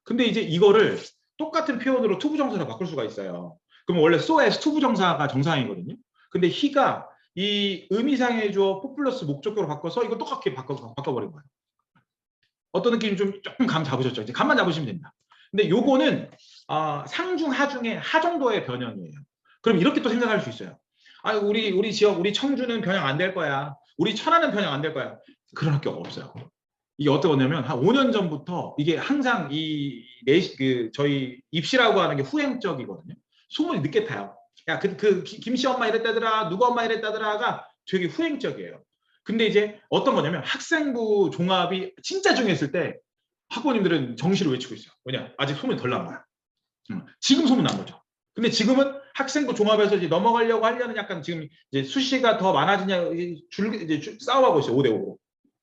근데 이제 이거를 똑같은 표현으로 투부정사로 바꿀 수가 있어요. 그럼 원래 so as 투부정사가 정상이거든요. 근데 he가 이 의미상의 주어 플러스 목적으로 바꿔서 이거 똑같게 바꿔버린 거예요. 어떤 느낌이 조금 감 잡으셨죠? 이제 감만 잡으시면 됩니다. 근데 요거는 상중 하중의 하 정도의 변형이에요. 그럼 이렇게 또 생각할 수 있어요. 우리 지역 우리 청주는 변형 안 될 거야. 우리 천안은 변형 안 될 거야. 그런 학교가 없어요. 이게 어떻게 거냐면 한 5년 전부터 이게 항상 저희 입시라고 하는 게 후행적이거든요. 소문이 늦게 타요. 야, 김씨 엄마 이랬다더라, 누구 엄마 이랬다더라가 되게 후행적이에요. 근데 이제 어떤 거냐면 학생부 종합이 진짜 중요했을 때 학부모님들은 정시를 외치고 있어요. 왜냐? 아직 소문이 덜 난 거야. 지금 소문 난 거죠. 근데 지금은 학생부 종합에서 이제 넘어가려고 하려는 약간 지금 이제 수시가 더 많아지냐 싸워하고 있어요. 5대5로.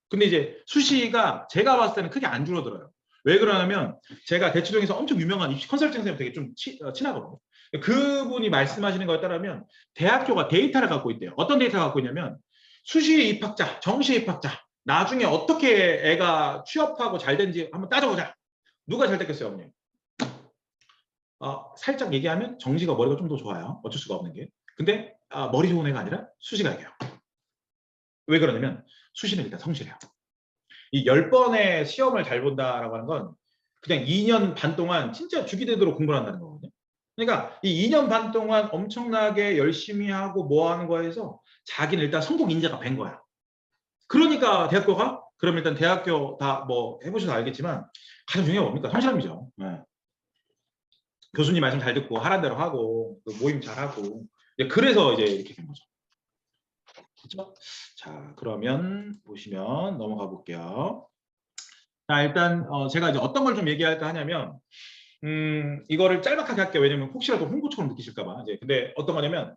근데 이제 수시가 제가 봤을 때는 크게 안 줄어들어요. 왜 그러냐면 제가 대치동에서 엄청 유명한 입시 컨설팅 선생님 되게 좀 친하거든요. 그분이 말씀하시는 거에 따르면 대학교가 데이터를 갖고 있대요. 어떤 데이터를 갖고 있냐면 수시 입학자, 정시 입학자 나중에 어떻게 애가 취업하고 잘 된지 한번 따져보자. 누가 잘 됐겠어요, 어머님? 살짝 얘기하면 정시가 머리가 좀 더 좋아요. 어쩔 수가 없는 게. 근데 머리 좋은 애가 아니라 수시가 이겨요. 왜 그러냐면 수시는 일단 성실해요. 이 10번의 시험을 잘 본다라고 하는 건 그냥 2년 반 동안 진짜 주기되도록 공부를 한다는 거거든요. 그러니까 이 2년 반 동안 엄청나게 열심히 하고 뭐 하는 거에서 자기는 일단 성공 인자가 된 거야. 그러니까 대학교가 그럼 일단 대학교 다 뭐 해보셔서 알겠지만 가장 중요한 게 뭡니까? 성실함이죠. 네. 교수님 말씀 잘 듣고 하란 대로 하고 모임 잘 하고 그래서 이제 이렇게 된 거죠. 그렇죠? 자, 그러면 보시면 넘어가 볼게요. 자, 일단 제가 이제 어떤 걸 좀 얘기할까 하냐면 이거를 짤막하게 할게요. 왜냐면 혹시라도 홍보처럼 느끼실까 봐. 이제 근데 어떤 거냐면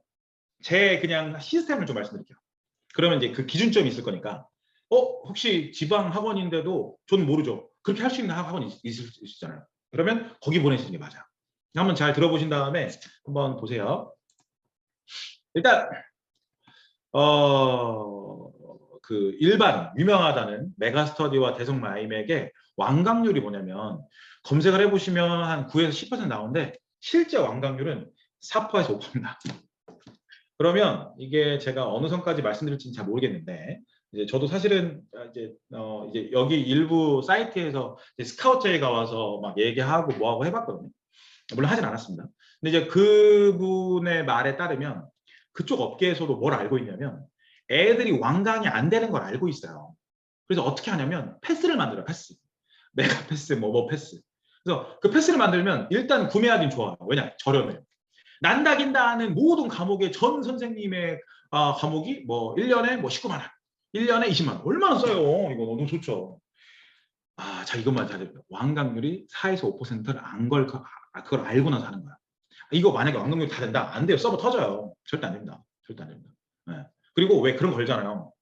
제 그냥 시스템을 좀 말씀드릴게요. 그러면 이제 그 기준점이 있을 거니까 혹시 지방 학원인데도 저는 모르죠. 그렇게 할 수 있는 학원이 있으시잖아요. 그러면 거기 보내시는 게 맞아. 한번 잘 들어보신 다음에 한번 보세요. 일단 그 일반 유명하다는 메가스터디와 대성마임에게 완강률이 뭐냐면 검색을 해보시면 한 9에서 10% 나오는데 실제 완강률은 4%에서 5%입니다. 그러면 이게 제가 어느 선까지 말씀드릴지는 잘 모르겠는데 이제 저도 사실은 이제 여기 일부 사이트에서 스카우트회가 와서 막 얘기하고 뭐하고 해봤거든요. 물론 하진 않았습니다. 근데 이제 그분의 말에 따르면 그쪽 업계에서도 뭘 알고 있냐면 애들이 완강이 안 되는 걸 알고 있어요. 그래서 어떻게 하냐면 패스를 만들어요. 패스. 메가 패스, 뭐 패스. 그래서 그 패스를 만들면 일단 구매하긴 좋아요. 왜냐? 저렴해요. 난다 긴다 하는 모든 과목의 전 선생님의 과목이 뭐 1년에 뭐 19만 원, 1년에 20만 원. 얼마나 써요? 이거 너무 좋죠. 자, 이것만 잘 됩니다. 완강률이 4에서 5%를 그걸 알고 나서 하는 거야. 이거 만약에 완강률이 다 된다? 안 돼요. 서버 터져요. 절대 안 됩니다. 절대 안 됩니다. 네. 그리고 왜 그런 거 걸잖아요.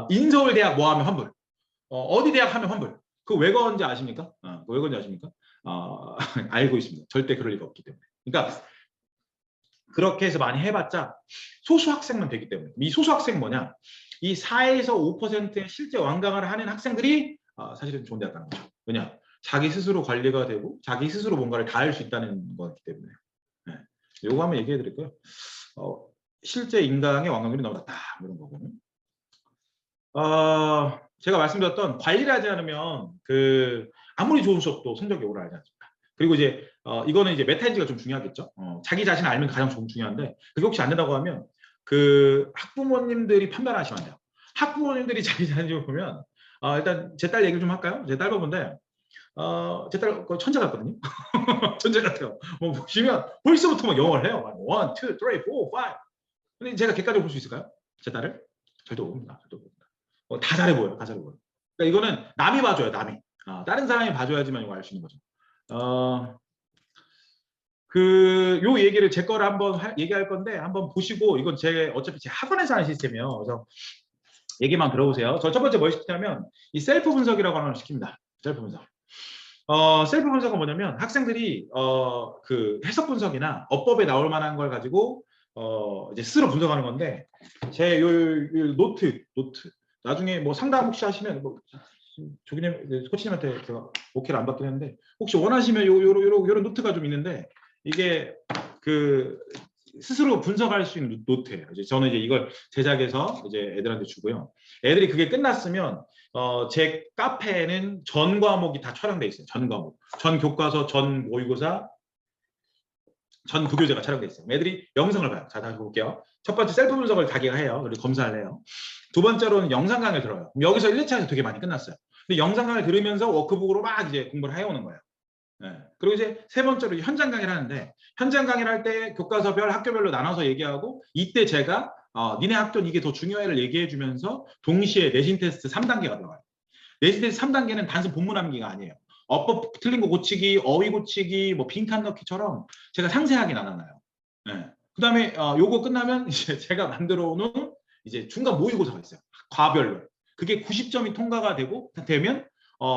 인서울 대학 뭐 하면 환불. 어디 대학 하면 환불. 그거 왜 그런지 아십니까? 왜 그런지 아십니까? 알고 있습니다. 절대 그럴 리가 없기 때문에. 그러니까 그렇게 해서 많이 해봤자 소수 학생만 되기 때문에. 이 소수 학생 뭐냐? 이 4에서 5%의 실제 완강을 하는 학생들이 사실은 좋은 대학 가는 거죠. 왜냐? 자기 스스로 관리가 되고 자기 스스로 뭔가를 다 할 수 있다는 거기 때문에. 네. 요거 한번 얘기해 드릴게요. 실제 인강의 완강률이 너무 낮다. 이런 거고요. 제가 말씀드렸던 관리를 하지 않으면 아무리 좋은 수업도 성적이 오르지 않습니다. 그리고 이제 이거는 이제 메타인지가 좀 중요하겠죠. 자기 자신을 알면 가장 중요한데 그게 혹시 안 된다고 하면 학부모님들이 판단하시면 안 돼요. 학부모님들이 자기 자신을 보면 일단 제 딸 얘기를 좀 할까요? 제 딸 보는데 제 딸 천재 같거든요. 천재 같아요. 뭐 보시면 벌써부터 막 영어를 해요. 1, 2, 3, 4, 5. 근데 제가 객관적으로 볼 수 있을까요? 제 딸을? 절대 못 봅니다. 절대 못 봅니다. 다 잘해 보여요. 다 잘해 보여요. 그러니까 이거는 남이 봐줘요. 남이. 다른 사람이 봐줘야지만 이거 알 수 있는 거죠. 요 얘기를 제 거를 한번 얘기할 건데 한번 보시고 이건 어차피 제 학원에서 하는 시스템이에요. 그래서 얘기만 들어보세요. 저 첫 번째 뭘 시키냐면 이 셀프 분석이라고 하는 걸 시킵니다. 셀프 분석. 셀프 분석은 뭐냐면 학생들이 해석 분석이나 어법에 나올 만한 걸 가지고 이제 스스로 분석하는 건데 제 요 노트 나중에 뭐 상담 혹시 하시면 뭐 조기님 코치님한테 제가 오케이를 안 받긴 했는데 혹시 원하시면 요런 노트가 좀 있는데 이게 스스로 분석할 수 있는 노트예요. 이제 저는 이제 이걸 제작해서 이제 애들한테 주고요. 애들이 그게 끝났으면 제 카페에는 전 과목이 다 촬영돼 있어요. 전 과목, 전 교과서, 전 모의고사, 전 부교재가 촬영돼 있어요. 애들이 영상을 봐요. 자, 다시 볼게요. 첫 번째 셀프 분석을 자기가 해요. 그리고 검사를 해요. 두 번째로는 영상 강의를 들어요. 여기서 1차에서 되게 많이 끝났어요. 근데 영상 강의를 들으면서 워크북으로 막 이제 공부를 해오는 거예요. 네. 그리고 이제 세 번째로 현장 강의를 하는데 현장 강의를 할 때 교과서별 학교별로 나눠서 얘기하고 이때 제가 니네 학교는 이게 더 중요해를 얘기해 주면서 동시에 내신 테스트 3단계가 들어가요. 내신 테스트 3단계는 단순 본문 암기가 아니에요. 어법 틀린 거 고치기, 어휘 고치기, 뭐 빈칸 넣기처럼 제가 상세하게 나눠놔요. 네. 그다음에 요거 끝나면 이제 제가 만들어 놓은 이제 중간 모의고사가 있어요. 과별로. 그게 90점이 통과가 되면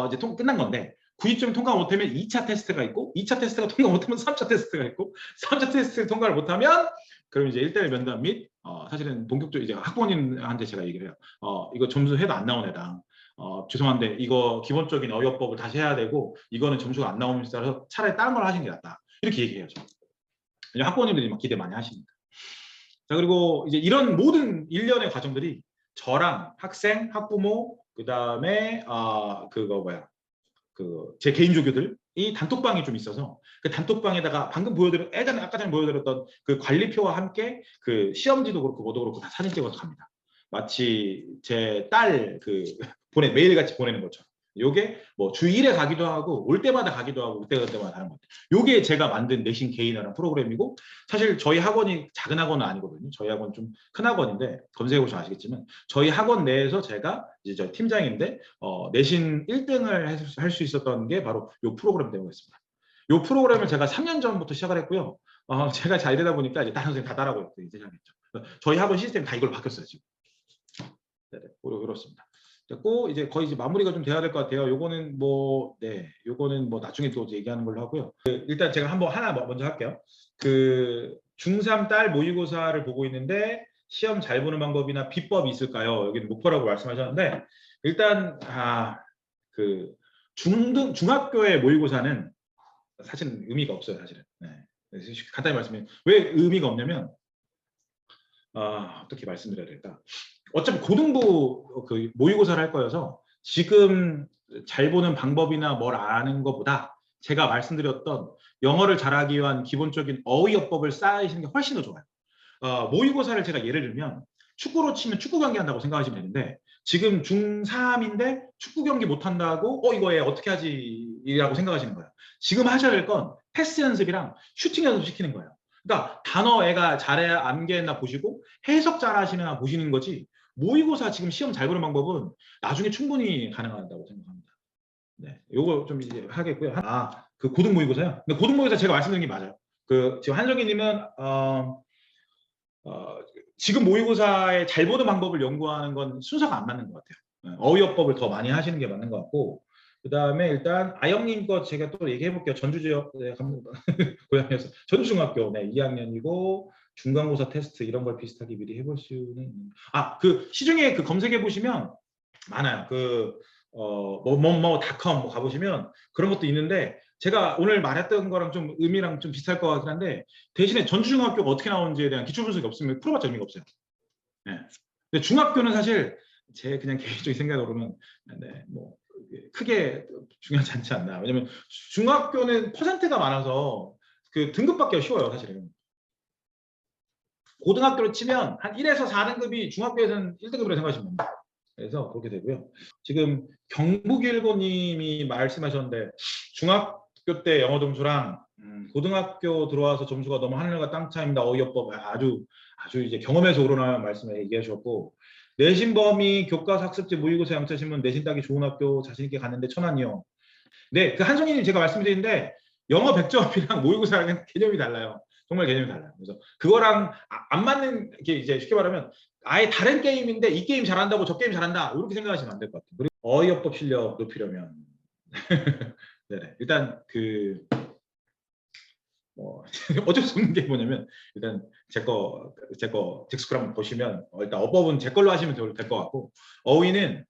이제 끝난 건데 90점이 통과 못하면 2차 테스트가 있고 2차 테스트가 통과 못하면 3차 테스트가 있고 3차 테스트 통과를 못하면 그럼 이제 1대1 면담 및 사실은 본격적으로 이제 학부모님한테 제가 얘기를 해요. 이거 점수 해도 안 나온 애다. 죄송한데 이거 기본적인 어휘법을 다시 해야 되고 이거는 점수가 안 나오는 따라서 차라리 다른 걸 하시는 게 낫다. 이렇게 얘기해요. 학부모님들이 막 기대 많이 하시니까. 자, 그리고 이제 이런 모든 일련의 과정들이 저랑 학생, 학부모, 그다음에 제 개인 조교들이 단톡방이 좀 있어서 그 단톡방에다가 방금 아까 전에 보여드렸던 그 관리표와 함께 그 시험지도 그렇고 뭐도 그렇고 다 사진 찍어서 갑니다. 마치 제 딸 매일같이 보내는 것처럼. 요게 뭐 주 1회 가기도 하고 올 때마다 가기도 하고 올 때마다 하는 것 같아요. 요게 제가 만든 내신 개인화라는 프로그램이고 사실 저희 학원이 작은 학원은 아니거든요. 저희 학원 좀 큰 학원인데 검색해 보시면 아시겠지만 저희 학원 내에서 제가 이제 저 팀장인데 내신 1등을 할 수 있었던 게 바로 요 프로그램 때문이었습니다. 요 프로그램을 제가 3년 전부터 시작을 했고요. 제가 잘 되다 보니까 이제 다른 선생님 다 따라하고 이제 시작했죠. 저희 학원 시스템 다 이걸로 바뀌었어요 지금. 네, 그렇습니다. 됐고 이제 거의 이제 마무리가 좀 돼야 될 것 같아요. 요거는 뭐 나중에 또 얘기하는 걸로 하고요. 일단 제가 하나 먼저 할게요. 중3 딸 모의고사를 보고 있는데 시험 잘 보는 방법이나 비법이 있을까요? 여기는 목표라고 말씀하셨는데 일단 중학교의 모의고사는 사실은 의미가 없어요. 사실은. 네. 간단히 말씀드리면 왜 의미가 없냐면 어떻게 말씀드려야 될까? 어차피 고등부 모의고사를 할 거여서 지금 잘 보는 방법이나 뭘 아는 것보다 제가 말씀드렸던 영어를 잘하기 위한 기본적인 어휘어법을 쌓으시는 게 훨씬 더 좋아요. 모의고사를 제가 예를 들면 축구로 치면 축구 경기 한다고 생각하시면 되는데 지금 중3인데 축구 경기 못 한다고 이거 어떻게 하지? 라고 생각하시는 거예요. 지금 하셔야 될 건 패스 연습이랑 슈팅 연습 시키는 거예요. 그러니까 단어 애가 잘해 암기했나 보시고 해석 잘하시나 보시는 거지 모의고사 지금 시험 잘 보는 방법은 나중에 충분히 가능하다고 생각합니다. 네, 요거 좀 이제 하겠고요. 고등 모의고사요? 근데 고등 모의고사 제가 말씀드린 게 맞아요. 지금 한정희님은 지금 모의고사에 잘 보는 방법을 연구하는 건 순서가 안 맞는 것 같아요. 어휘어법을 더 많이 하시는 게 맞는 것 같고 그 다음에 일단 아영님 거 제가 또 얘기해 볼게요. 전주 지역 고향에서 전주중학교 2학년이고 중간고사 테스트 이런 걸 비슷하게 미리 해볼 수는 그 시중에 그 검색해 보시면 많아요. 그 닷컴 가보시면 그런 것도 있는데 제가 오늘 말했던 거랑 좀 의미랑 좀 비슷할 것 같긴 한데 대신에 전주중학교가 어떻게 나오는지에 대한 기출 분석이 없으면 풀어봤자 의미가 없어요. 네. 근데 중학교는 사실 제 그냥 개인적인 생각으로는 네, 뭐 크게 중요하지 않지 않나. 왜냐면 중학교는 퍼센트가 많아서 그 등급받기가 쉬워요, 사실은. 고등학교로 치면 한 1에서 4등급이 중학교에서는 1등급이라고 생각하시면 됩니다. 그래서 그렇게 되고요. 지금 경북일보님이 말씀하셨는데 중학교 때 영어 점수랑 고등학교 들어와서 점수가 너무 하늘과 땅 차이입니다. 어이없고 아주 이제 경험에서 우러나는 말씀을 얘기하셨고 내신범위 교과서 학습지 모의고사 양자신문 내신 따기 좋은 학교 자신 있게 갔는데 천안이요. 네, 그 한송이님 제가 말씀드렸는데 영어 100점이랑 모의고사랑 개념이 달라요. 정말 개념이 달라요. 그래서 그거랑 안 맞는 게 이제 쉽게 말하면 아예 다른 게임인데 이 게임 잘한다고 저 게임 잘한다 이렇게 생각하시면 안 될 것 같아요. 그리고 어휘어법 실력 높이려면 네, 일단 그 어쩔 수 없는 게 뭐냐면 일단 제거 잭스쿨 한번 보시면 일단 어법은 제 걸로 하시면 될 것 같고 어휘는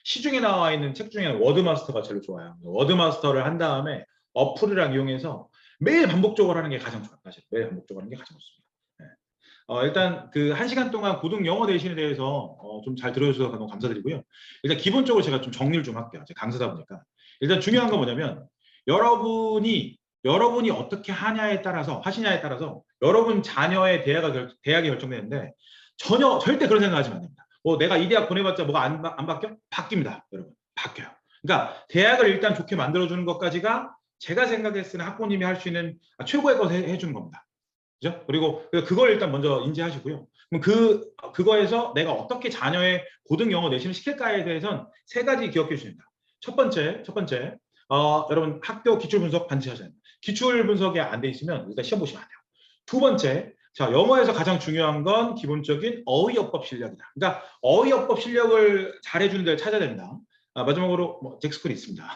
시중에 나와 있는 책 중에는 워드마스터가 제일 좋아요. 워드마스터를 한 다음에 어플이랑 이용해서 매일 반복적으로 하는 게 가장 좋아요. 사실 매일 반복적으로 하는 게 가장 좋습니다. 네. 일단 그 1시간 동안 고등 영어 내신에 대해서 좀 잘 들어주셔서 너무 감사드리고요. 일단 기본적으로 제가 좀 정리를 좀 할게요. 제가 강사다 보니까 일단 중요한 건 뭐냐면 여러분이 어떻게 하시냐에 따라서 여러분 자녀의 대학이 결정되는데 절대 그런 생각하시면 안 됩니다. 내가 이 대학 보내봤자 뭐가 안 바뀌어? 바뀝니다, 여러분. 바뀌어요. 그러니까 대학을 일단 좋게 만들어주는 것까지가 제가 생각했을 때 학부모님이 할 수 있는 최고의 것을 해주는 겁니다. 그죠? 그리고 그걸 일단 먼저 인지하시고요. 그럼 그거에서 내가 어떻게 자녀의 고등 영어 내신을 시킬까에 대해서는 3가지 기억해 주셔야 됩니다. 첫 번째, 여러분 학교 기출 분석 반드시 하셔야 됩니다. 기출 분석이 안 돼 있으면 일단 시험 보시면 안 돼요. 두 번째, 자, 영어에서 가장 중요한 건 기본적인 어휘어법 실력이다. 그러니까 어휘어법 실력을 잘해주는 데를 찾아야 됩니다. 마지막으로 잭스쿨이 있습니다.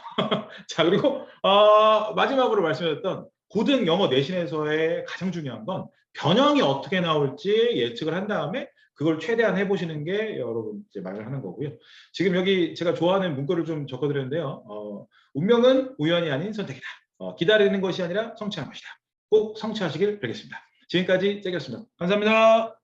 자, 그리고 마지막으로 말씀드렸던 고등 영어 내신에서의 가장 중요한 건 변형이 어떻게 나올지 예측을 한 다음에 그걸 최대한 해보시는 게 여러분 이제 말을 하는 거고요. 지금 여기 제가 좋아하는 문구를 좀 적어드렸는데요. 운명은 우연이 아닌 선택이다. 기다리는 것이 아니라 성취하는 것이다. 꼭 성취하시길 바라겠습니다. 지금까지 잭이었습니다. 감사합니다.